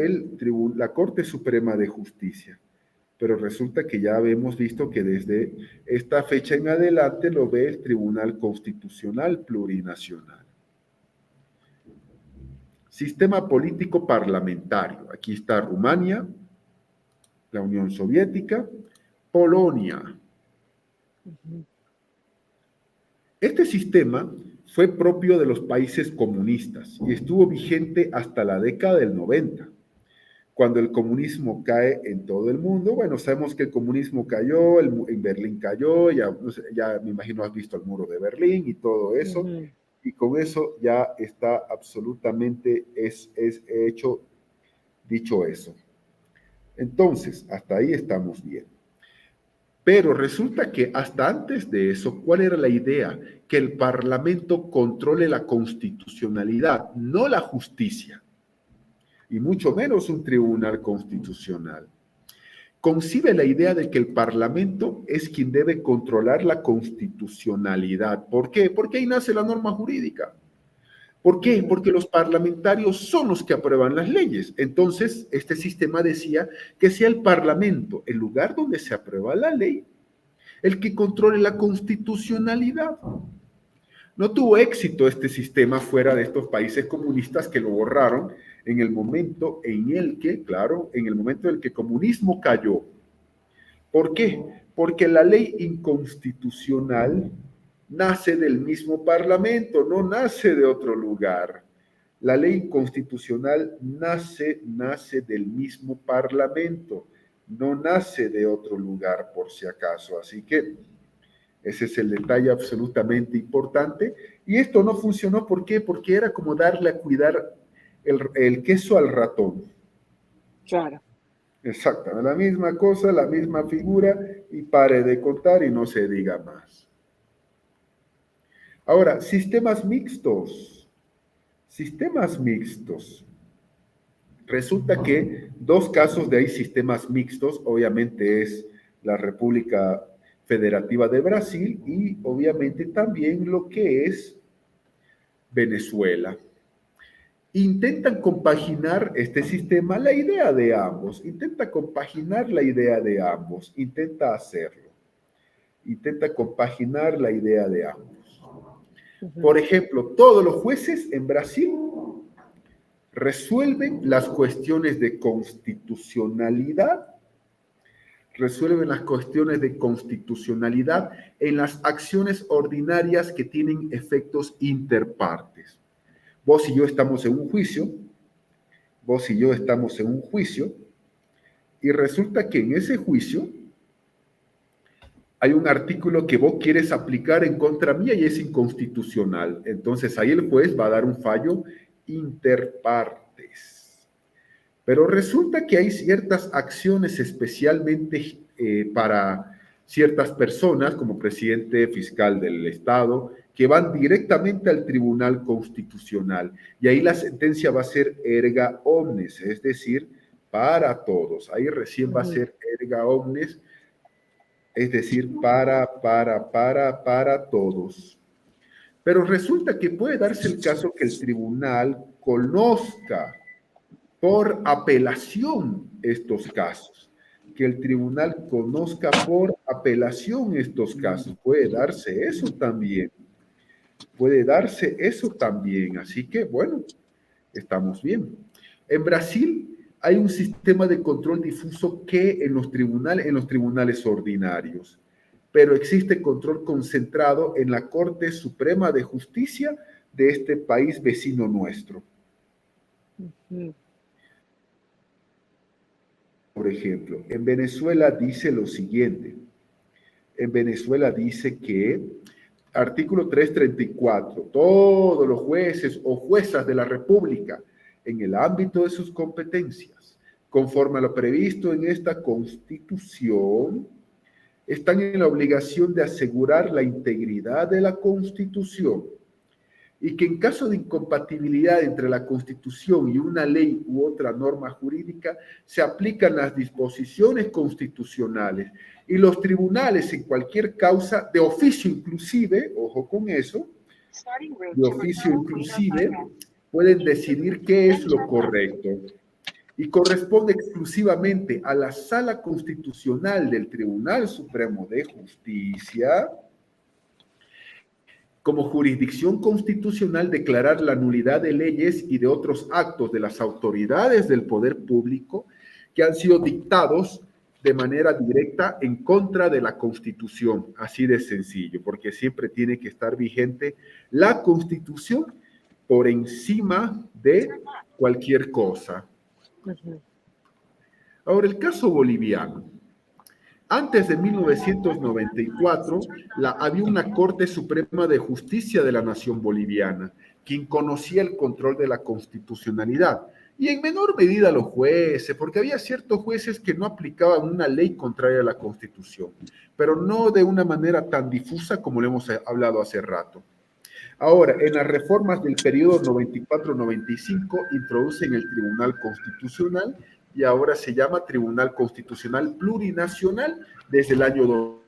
la Corte Suprema de Justicia. Pero resulta que ya hemos visto que desde esta fecha en adelante lo ve el Tribunal Constitucional Plurinacional. Sistema político parlamentario. Aquí está Rumania, la Unión Soviética, Polonia. Este sistema fue propio de los países comunistas y estuvo vigente hasta la década del 90. Cuando el comunismo cae en todo el mundo, bueno, sabemos que el comunismo cayó, en Berlín cayó, ya me imagino has visto el muro de Berlín y todo eso, y con eso ya está absolutamente hecho, dicho eso. Entonces, hasta ahí estamos bien. Pero resulta que hasta antes de eso, ¿cuál era la idea? Que el Parlamento controle la constitucionalidad, no la justicia, y mucho menos un tribunal constitucional. Concibe la idea de que el Parlamento es quien debe controlar la constitucionalidad. ¿Por qué? Porque ahí nace la norma jurídica. ¿Por qué? Porque los parlamentarios son los que aprueban las leyes. Entonces, este sistema decía que sea el Parlamento, el lugar donde se aprueba la ley, el que controle la constitucionalidad. No tuvo éxito este sistema fuera de estos países comunistas que lo borraron en el momento en el que, claro, en el momento en el que el comunismo cayó. ¿Por qué? Porque la ley inconstitucional nace del mismo Parlamento, no nace de otro lugar. La ley constitucional nace del mismo Parlamento, no nace de otro lugar, por si acaso. Así que ese es el detalle absolutamente importante. Y esto no funcionó, ¿por qué? Porque era como darle a cuidar el queso al ratón. Claro. Exacto, la misma cosa, la misma figura, y pare de contar y no se diga más. Ahora, sistemas mixtos. Sistemas mixtos. Resulta que dos casos de ahí sistemas mixtos, obviamente es la República Federativa de Brasil y obviamente también lo que es Venezuela. intentan compaginar este sistema la idea de ambos, intenta compaginar la idea de ambos, intenta hacerlo, intenta compaginar la idea de ambos. Por ejemplo, todos los jueces en Brasil resuelven las cuestiones de constitucionalidad, en las acciones ordinarias que tienen efectos interpartes. Vos y yo estamos en un juicio, y resulta que en ese juicio hay un artículo que vos quieres aplicar en contra mía y es inconstitucional. Entonces ahí el juez va a dar un fallo interpartes. Pero resulta que hay ciertas acciones especialmente para ciertas personas, como presidente fiscal del Estado, que van directamente al Tribunal Constitucional. Y ahí la sentencia va a ser erga omnes, es decir, para todos. Ahí recién va a ser erga omnes, es decir, para todos. Pero resulta que puede darse el caso que el tribunal conozca por apelación estos casos, que el tribunal conozca por apelación estos casos. Puede darse eso también. Así que, bueno, estamos bien. En Brasil hay un sistema de control difuso que en los tribunales ordinarios, pero existe control concentrado en la Corte Suprema de Justicia de este país vecino nuestro. Por ejemplo, en Venezuela dice lo siguiente. En Venezuela dice que, artículo 334, todos los jueces o juezas de la República, en el ámbito de sus competencias, conforme a lo previsto en esta Constitución, están en la obligación de asegurar la integridad de la Constitución y que en caso de incompatibilidad entre la Constitución y una ley u otra norma jurídica, se aplican las disposiciones constitucionales y los tribunales en cualquier causa, de oficio inclusive, ojo con eso, de oficio inclusive, pueden decidir qué es lo correcto y corresponde exclusivamente a la Sala Constitucional del Tribunal Supremo de Justicia, como jurisdicción constitucional, declarar la nulidad de leyes y de otros actos de las autoridades del poder público que han sido dictados de manera directa en contra de la Constitución. Así de sencillo, porque siempre tiene que estar vigente la Constitución por encima de cualquier cosa. Ahora, el caso boliviano. Antes de 1994, había una Corte Suprema de Justicia de la Nación Boliviana, quien conocía el control de la constitucionalidad, y en menor medida los jueces, porque había ciertos jueces que no aplicaban una ley contraria a la Constitución, pero no de una manera tan difusa como lo hemos hablado hace rato. Ahora, en las reformas del periodo 94-95 introducen el Tribunal Constitucional y ahora se llama Tribunal Constitucional Plurinacional desde el año 2000.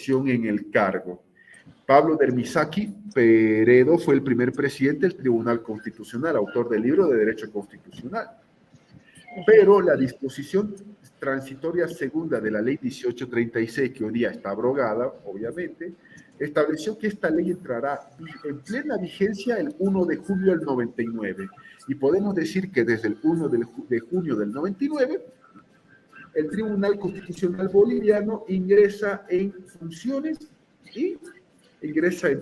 En el cargo. Pablo Dermisaki Peredo fue el primer presidente del Tribunal Constitucional, autor del libro de Derecho Constitucional. Pero la disposición transitoria segunda de la Ley 1836, que hoy día está abrogada, obviamente, estableció que esta ley entrará en plena vigencia el 1 de junio del 99. Y podemos decir que desde el 1 de junio del 99, el Tribunal Constitucional Boliviano ingresa en funciones y ingresa en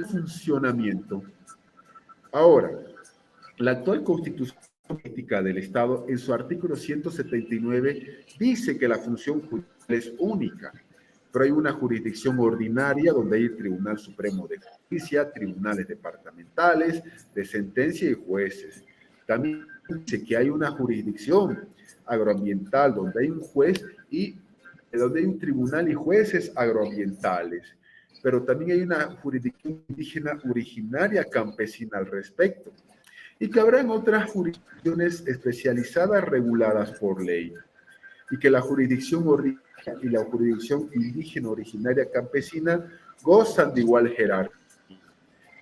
funcionamiento. Ahora, la actual Constitución Política del Estado, en su artículo 179, dice que la función judicial es única, pero hay una jurisdicción ordinaria donde hay el Tribunal Supremo de Justicia, tribunales departamentales, de sentencia y jueces. También dice que hay una jurisdicción agroambiental donde hay un juez y donde hay un tribunal y jueces agroambientales, pero también hay una jurisdicción indígena originaria campesina al respecto, y que habrán otras jurisdicciones especializadas reguladas por ley, y que la jurisdicción y la jurisdicción indígena originaria campesina gozan de igual jerarquía.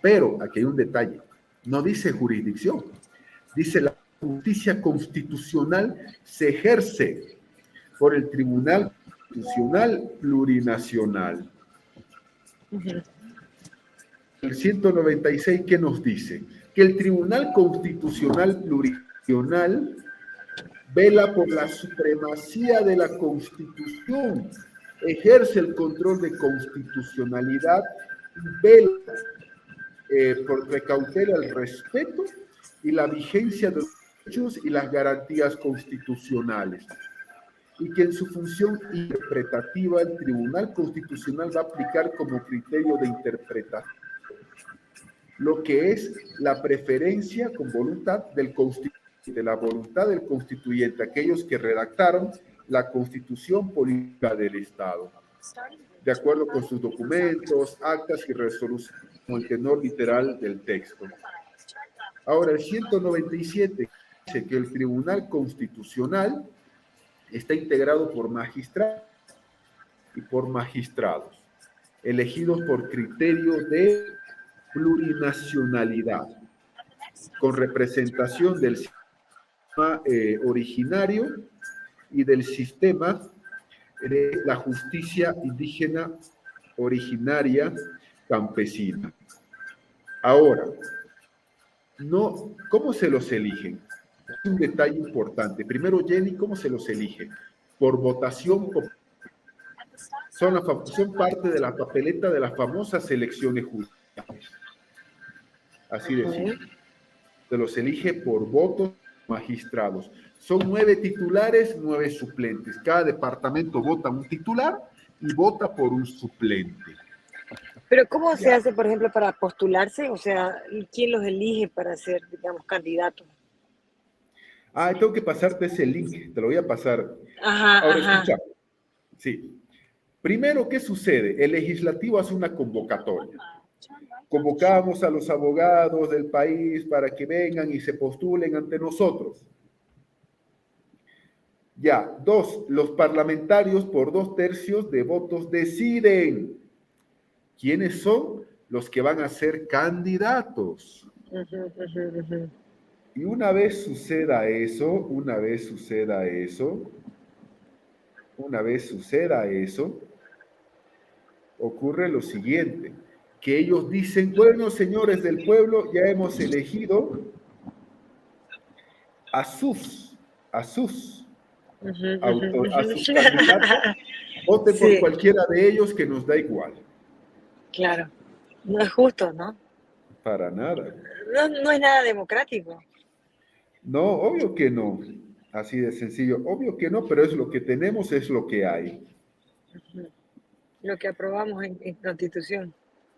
Pero aquí hay un detalle, no dice jurisdicción, dice la justicia constitucional se ejerce por el Tribunal Constitucional Plurinacional. El 196, ¿qué nos dice? Que el Tribunal Constitucional Plurinacional vela por la supremacía de la Constitución, ejerce el control de constitucionalidad y vela por precautela el respeto y la vigencia de los derechos y las garantías constitucionales, y que en su función interpretativa el Tribunal Constitucional va a aplicar como criterio de interpretación lo que es la preferencia con voluntad del constituyente, la voluntad del constituyente, aquellos que redactaron la Constitución Política del Estado, de acuerdo con sus documentos, actas y resoluciones, con el tenor literal del texto. Ahora, el 197 dice que el Tribunal Constitucional está integrado por magistrados y por magistrados, elegidos por criterio de plurinacionalidad, con representación del sistema originario y del sistema de la justicia indígena originaria campesina. Ahora, no, ¿cómo se los eligen? Es un detalle importante. Primero, Jenny, ¿cómo se los elige? Por votación popular. Son parte de la papeleta de las famosas elecciones judiciales. Así de simple. Se los elige por votos magistrados. Son 9 titulares, 9 suplentes. Cada departamento vota un titular y vota por un suplente. Pero ¿cómo se hace, por ejemplo, para postularse? O sea, ¿quién los elige para ser, digamos, candidatos? Tengo que pasarte ese link, te lo voy a pasar. Ahora, escucha. Sí. Primero, ¿qué sucede? El legislativo hace una convocatoria. Convocamos a los abogados del país para que vengan y se postulen ante nosotros. Ya, 2, los parlamentarios por 2/3 de votos deciden quiénes son los que van a ser candidatos. Y una vez suceda eso, ocurre lo siguiente, que ellos dicen, bueno, señores del pueblo, ya hemos elegido a sus candidatos, voten por cualquiera de ellos que nos da igual. Claro, no es justo, ¿no? Para nada. No es nada democrático. No, obvio que no. Así de sencillo. Obvio que no, pero es lo que tenemos, es lo que hay. Lo que aprobamos en Constitución.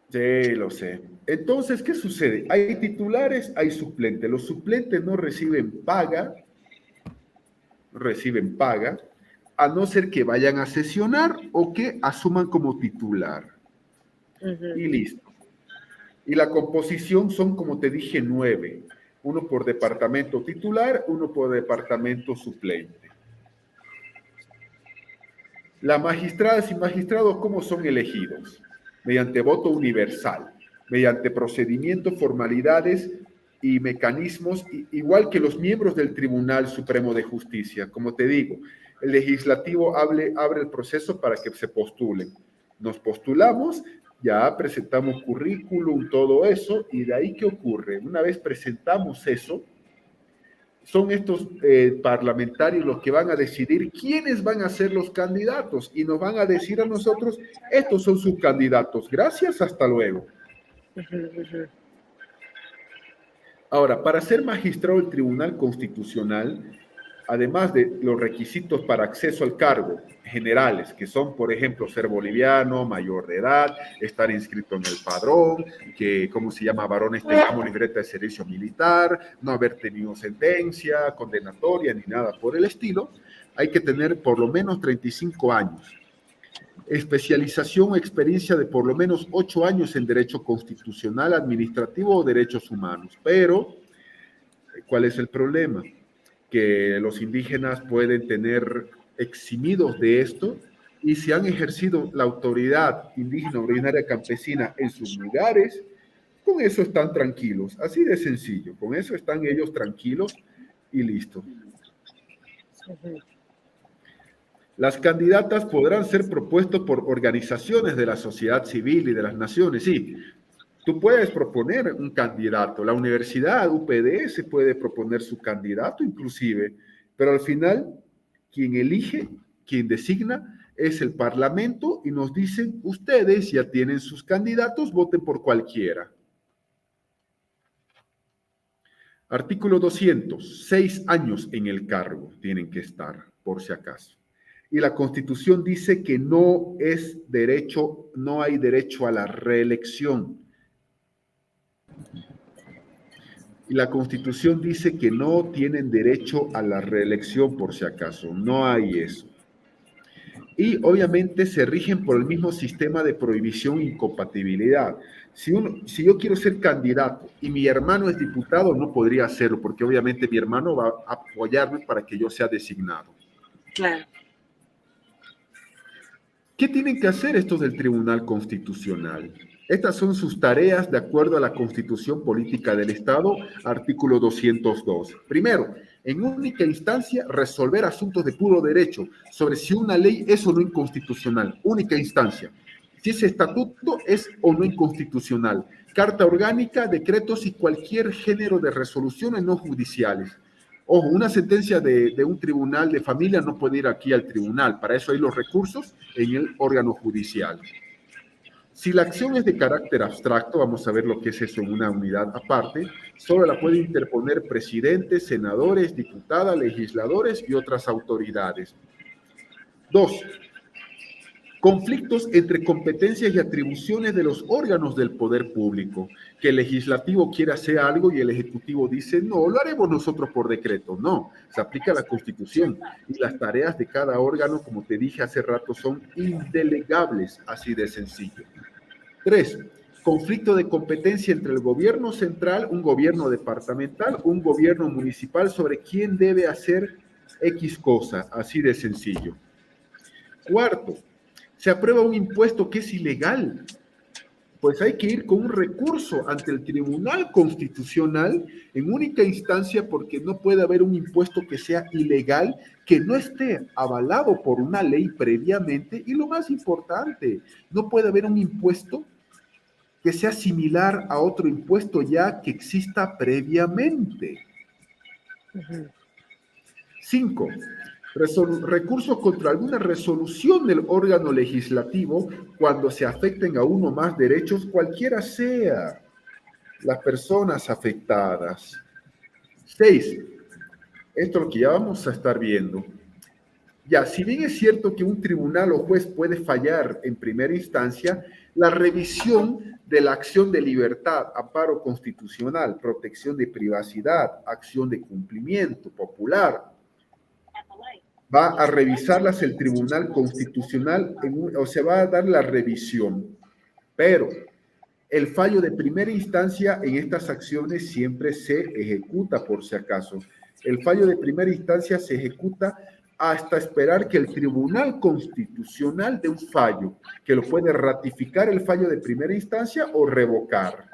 Sí, lo sé. Entonces, ¿qué sucede? Hay titulares, hay suplentes. Los suplentes no reciben paga, a no ser que vayan a sesionar o que asuman como titular. Y listo. Y la composición son, como te dije, 9. Uno por departamento titular, uno por departamento suplente. Las magistradas y magistrados, ¿cómo son elegidos? Mediante voto universal, mediante procedimientos, formalidades y mecanismos, igual que los miembros del Tribunal Supremo de Justicia. Como te digo, el legislativo abre el proceso para que se postulen. Nos postulamos, ya presentamos currículum, todo eso, y de ahí, ¿qué ocurre? Una vez presentamos eso, son estos parlamentarios los que van a decidir quiénes van a ser los candidatos y nos van a decir a nosotros, estos son sus candidatos. Gracias, hasta luego. Ahora, para ser magistrado del Tribunal Constitucional, además de los requisitos para acceso al cargo generales, que son, por ejemplo, ser boliviano, mayor de edad, estar inscrito en el padrón, que, ¿cómo se llama? Varones tengamos libreta de servicio militar, no haber tenido sentencia condenatoria ni nada por el estilo, hay que tener por lo menos 35 años Especialización o experiencia de por lo menos 8 años en derecho constitucional, administrativo o derechos humanos. Pero, ¿cuál es el problema? Que los indígenas pueden tener eximidos de esto y si han ejercido la autoridad indígena originaria campesina en sus lugares, con eso están tranquilos. Así de sencillo. Con eso están ellos tranquilos y listo. Las candidatas podrán ser propuestas por organizaciones de la sociedad civil y de las naciones. Sí, tú puedes proponer un candidato. La universidad, UPD, se puede proponer su candidato inclusive, pero al final quien elige, quien designa es el Parlamento y nos dicen, ustedes ya tienen sus candidatos, voten por cualquiera. Artículo 200, 6 años en el cargo tienen que estar, por si acaso. Y la Constitución dice que no hay derecho a la reelección. Y la Constitución dice que no tienen derecho a la reelección, por si acaso. No hay eso. Y obviamente se rigen por el mismo sistema de prohibición e incompatibilidad. Si yo quiero ser candidato y mi hermano es diputado, no podría hacerlo, porque obviamente mi hermano va a apoyarme para que yo sea designado. Claro. ¿Qué tienen que hacer estos del Tribunal Constitucional? Estas son sus tareas de acuerdo a la Constitución Política del Estado, artículo 202. Primero, en única instancia, resolver asuntos de puro derecho sobre si una ley es o no inconstitucional. Única instancia. Si ese estatuto es o no inconstitucional. Carta orgánica, decretos y cualquier género de resoluciones no judiciales. Ojo, una sentencia de un tribunal de familia no puede ir aquí al tribunal. Para eso hay los recursos en el órgano judicial. Si la acción es de carácter abstracto, vamos a ver lo que es eso en una unidad aparte, solo la puede interponer presidentes, senadores, diputadas, legisladores y otras autoridades. 2. Conflictos entre competencias y atribuciones de los órganos del poder público. Que el legislativo quiera hacer algo y el ejecutivo dice, no, lo haremos nosotros por decreto. No, se aplica la Constitución. Y las tareas de cada órgano, como te dije hace rato, son indelegables, así de sencillo. 3. Conflicto de competencia entre el gobierno central, un gobierno departamental, un gobierno municipal sobre quién debe hacer X cosa, así de sencillo. 4. Se aprueba un impuesto que es ilegal, pues hay que ir con un recurso ante el Tribunal Constitucional en única instancia porque no puede haber un impuesto que sea ilegal, que no esté avalado por una ley previamente y lo más importante, no puede haber un impuesto que sea similar a otro impuesto ya que exista previamente. 5. Recursos contra alguna resolución del órgano legislativo cuando se afecten a uno o más derechos, cualquiera sea las personas afectadas. 6. Esto es lo que ya vamos a estar viendo. Ya, si bien es cierto que un tribunal o juez puede fallar en primera instancia, la revisión de la acción de libertad, amparo constitucional, protección de privacidad, acción de cumplimiento popular, va a revisarlas el Tribunal Constitucional, o se va a dar la revisión. Pero el fallo de primera instancia en estas acciones siempre se ejecuta, por si acaso. El fallo de primera instancia se ejecuta hasta esperar que el Tribunal Constitucional dé un fallo, que lo puede ratificar el fallo de primera instancia o revocar.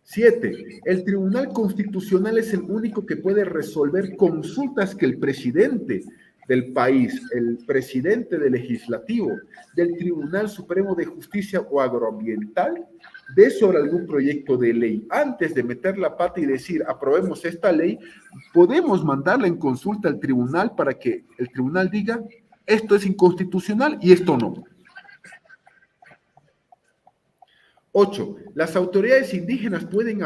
7. El Tribunal Constitucional es el único que puede resolver consultas que el presidente del país, el presidente del legislativo, del Tribunal Supremo de Justicia o agroambiental, dé sobre algún proyecto de ley. Antes de meter la pata y decir, aprobemos esta ley, podemos mandarla en consulta al tribunal para que el tribunal diga, esto es inconstitucional y esto no. 8. Las autoridades indígenas pueden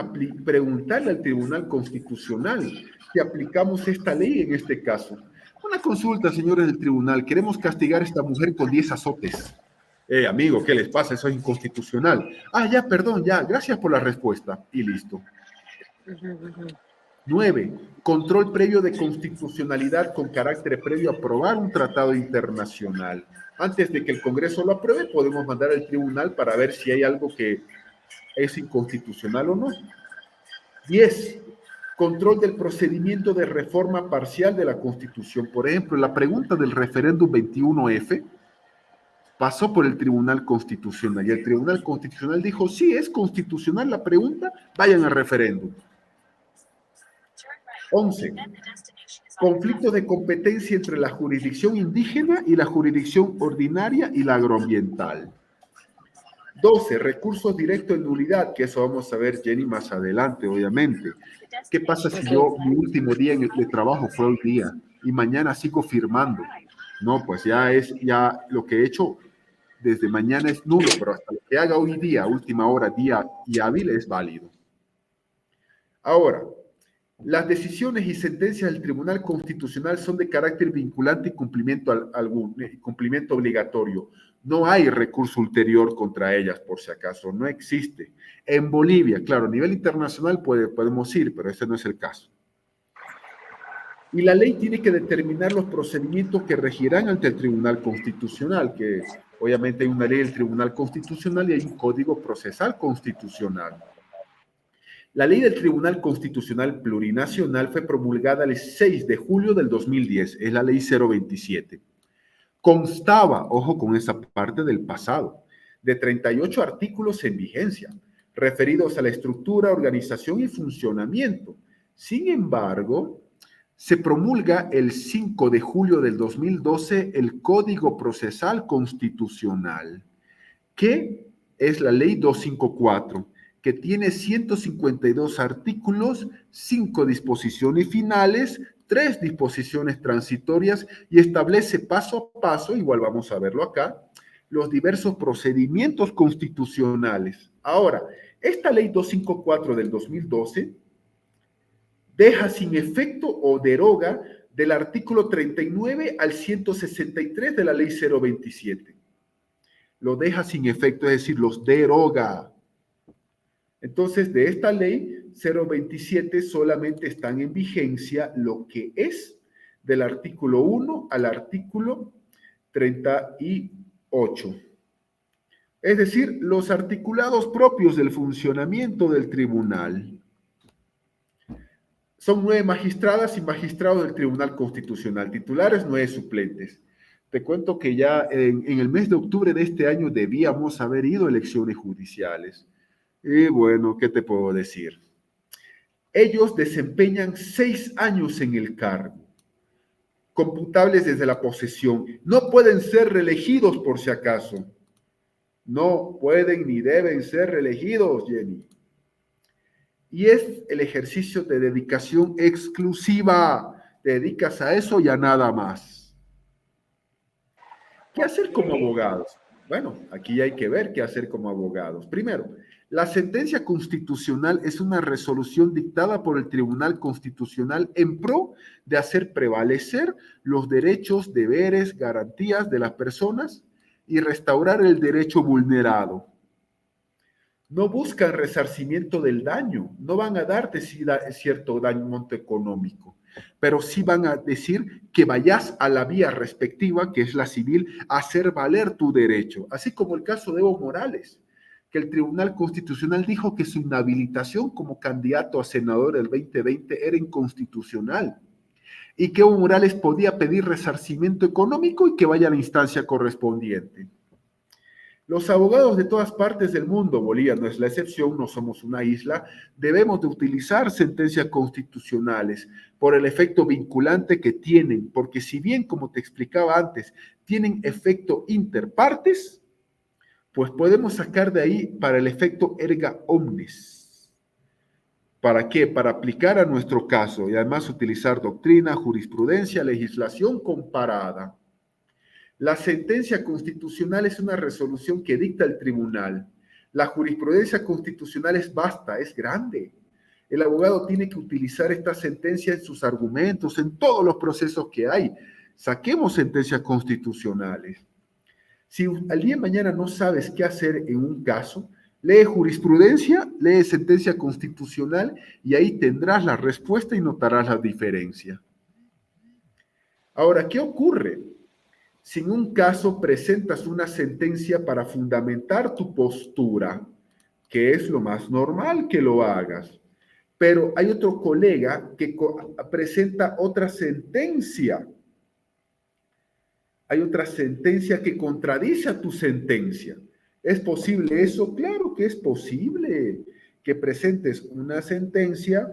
preguntarle al Tribunal Constitucional si aplicamos esta ley en este caso. Una consulta, señores del tribunal. Queremos castigar a esta mujer con 10 azotes. Amigo, ¿qué les pasa? Eso es inconstitucional. Ah, ya, perdón, ya. Gracias por la respuesta. Y listo. 9. Control previo de constitucionalidad con carácter previo a aprobar un tratado internacional. Antes de que el Congreso lo apruebe, podemos mandar al tribunal para ver si hay algo que es inconstitucional o no. 10. Control del procedimiento de reforma parcial de la Constitución. Por ejemplo, la pregunta del referéndum 21F pasó por el Tribunal Constitucional y el Tribunal Constitucional dijo, sí, es constitucional la pregunta, vayan al referéndum. 11. Conflicto de competencia entre la jurisdicción indígena y la jurisdicción ordinaria y la agroambiental. 12. Recursos directos en nulidad, que eso vamos a ver, Jenny, más adelante, obviamente. ¿Qué pasa si yo, mi último día de trabajo fue hoy día y mañana sigo firmando? No, pues ya lo que he hecho desde mañana es nulo, pero hasta lo que haga hoy día, última hora, día y hábil, es válido. Ahora, las decisiones y sentencias del Tribunal Constitucional son de carácter vinculante y cumplimiento obligatorio. No hay recurso ulterior contra ellas, por si acaso, no existe. En Bolivia, claro, a nivel internacional podemos ir, pero ese no es el caso. Y la ley tiene que determinar los procedimientos que regirán ante el Tribunal Constitucional, que obviamente hay una ley del Tribunal Constitucional y hay un código procesal constitucional. La ley del Tribunal Constitucional Plurinacional fue promulgada el 6 de julio del 2010, es la ley 027. Constaba, ojo con esa parte del pasado, de 38 artículos en vigencia, referidos a la estructura, organización y funcionamiento. Sin embargo, se promulga el 5 de julio del 2012 el Código Procesal Constitucional, que es la Ley 254, que tiene 152 artículos, 5 disposiciones finales, 3 disposiciones transitorias y establece paso a paso, igual vamos a verlo acá, los diversos procedimientos constitucionales. Ahora, esta Ley 254 del 2012 deja sin efecto o deroga del artículo 39 al 163 de la Ley 027. Lo deja sin efecto, es decir, los deroga. Entonces, de esta ley 027 solamente están en vigencia lo que es del artículo 1 al artículo 38. Es decir, los articulados propios del funcionamiento del tribunal. Son 9 magistradas y magistrados del Tribunal Constitucional, titulares 9 suplentes. Te cuento que ya en el mes de octubre de este año debíamos haber ido a elecciones judiciales. Y bueno, ¿qué te puedo decir? Ellos desempeñan 6 años en el cargo, computables desde la posesión. No pueden ser reelegidos por si acaso. No pueden ni deben ser reelegidos, Jenny. Y es el ejercicio de dedicación exclusiva. Te dedicas a eso y a nada más. ¿Qué hacer como abogados? Bueno, aquí hay que ver qué hacer como abogados. Primero, la sentencia constitucional es una resolución dictada por el Tribunal Constitucional en pro de hacer prevalecer los derechos, deberes, garantías de las personas y restaurar el derecho vulnerado. No buscan resarcimiento del daño, no van a darte cierto daño monto económico, pero sí van a decir que vayas a la vía respectiva, que es la civil, a hacer valer tu derecho, así como el caso de Evo Morales, que el Tribunal Constitucional dijo que su inhabilitación como candidato a senador del 2020 era inconstitucional y que Evo Morales podía pedir resarcimiento económico y que vaya a la instancia correspondiente. Los abogados de todas partes del mundo, Bolivia no es la excepción, no somos una isla, debemos de utilizar sentencias constitucionales por el efecto vinculante que tienen, porque si bien, como te explicaba antes, tienen efecto interpartes, pues podemos sacar de ahí para el efecto erga omnes. ¿Para qué? Para aplicar a nuestro caso y además utilizar doctrina, jurisprudencia, legislación comparada. La sentencia constitucional es una resolución que dicta el tribunal. La jurisprudencia constitucional es vasta, es grande. El abogado tiene que utilizar esta sentencia en sus argumentos, en todos los procesos que hay. Saquemos sentencias constitucionales. Si al día de mañana no sabes qué hacer en un caso, Lee jurisprudencia, lee sentencia constitucional y ahí tendrás la respuesta y notarás la diferencia. Ahora, ¿qué ocurre? Si en un caso presentas una sentencia para fundamentar tu postura, que es lo más normal que lo hagas, pero hay otro colega que presenta otra sentencia. Hay otra sentencia que contradice a tu sentencia. ¿Es posible eso? Claro que es posible que presentes una sentencia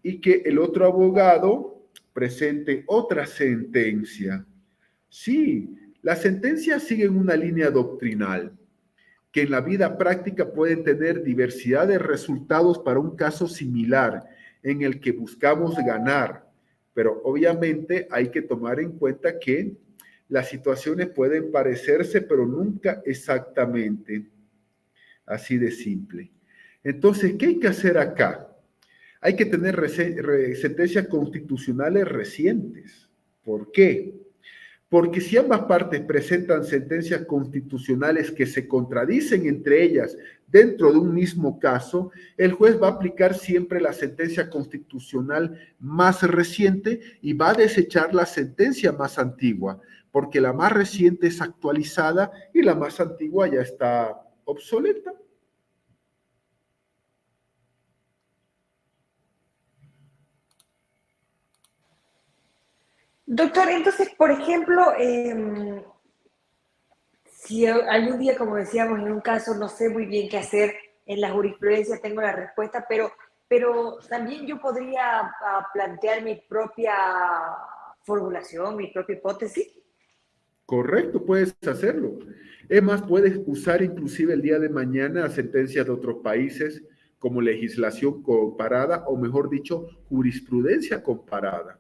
y que el otro abogado presente otra sentencia. Sí, las sentencias siguen una línea doctrinal que en la vida práctica pueden tener diversidad de resultados para un caso similar en el que buscamos ganar, pero obviamente hay que tomar en cuenta que las situaciones pueden parecerse, pero nunca exactamente. Así de simple. Entonces, ¿qué hay que hacer acá? Hay que tener sentencias constitucionales recientes. ¿Por qué? Porque si ambas partes presentan sentencias constitucionales que se contradicen entre ellas dentro de un mismo caso, el juez va a aplicar siempre la sentencia constitucional más reciente y va a desechar la sentencia más antigua, porque la más reciente es actualizada y la más antigua ya está obsoleta. Doctor, entonces, por ejemplo, si algún día, como decíamos, en un caso no sé muy bien qué hacer en la jurisprudencia, tengo la respuesta, pero también yo podría plantear mi propia formulación, mi propia hipótesis. Correcto, puedes hacerlo. Es más, puedes usar inclusive el día de mañana sentencias de otros países como legislación comparada o mejor dicho, jurisprudencia comparada.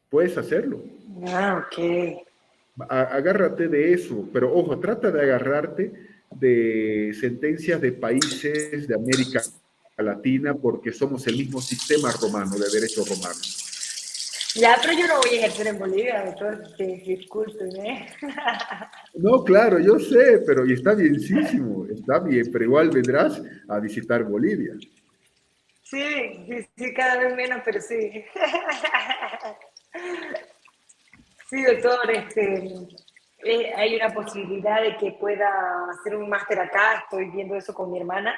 Puedes hacerlo. Ah, ok. Agárrate de eso, pero ojo, trata de agarrarte de sentencias de países de América Latina porque somos el mismo sistema romano, de derecho romano. Ya, pero yo no voy a ejercer en Bolivia, doctor, disculpen, ¿eh? No, claro, yo sé, pero y está bienísimo, está bien, pero igual vendrás a visitar Bolivia. Sí, sí, sí, cada vez menos, pero sí. Sí, doctor, hay una posibilidad de que pueda hacer un máster acá, estoy viendo eso con mi hermana,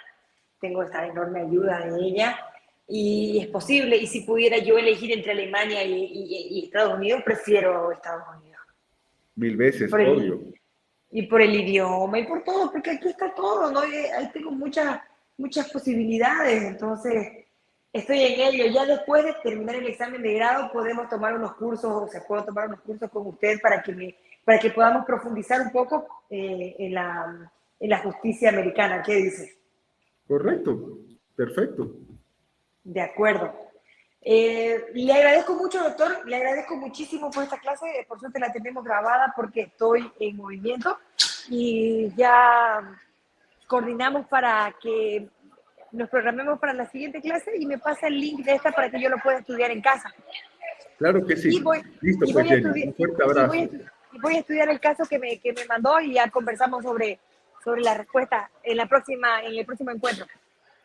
tengo esta enorme ayuda de ella, y es posible, y si pudiera yo elegir entre Alemania y Estados Unidos, prefiero Estados Unidos. Mil veces, Por obvio. y por el idioma y por todo, porque aquí está todo, ¿no? Y ahí tengo muchas posibilidades, entonces estoy en ello. Ya después de terminar el examen de grado podemos tomar unos cursos, o sea, puedo tomar unos cursos con usted para que podamos profundizar un poco en la justicia americana. ¿Qué dice? Correcto, perfecto. De acuerdo. Le agradezco mucho, doctor, le agradezco muchísimo por esta clase, por suerte la tenemos grabada porque estoy en movimiento y ya coordinamos para que nos programemos para la siguiente clase y me pasa el link de esta para que yo lo pueda estudiar en casa. Claro que Y sí. voy, Listo, y pues voy a Jenny, estudiar, un fuerte abrazo. y voy a estudiar el caso que me mandó y ya conversamos sobre la respuesta en el próximo encuentro.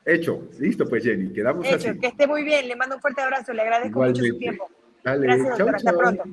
Hecho, listo, pues Jenny, quedamos Hecho, así. que esté muy bien, le mando un fuerte abrazo, le agradezco mucho su Igualmente. tiempo. Dale, Gracias, chau, doctor, hasta chau. pronto.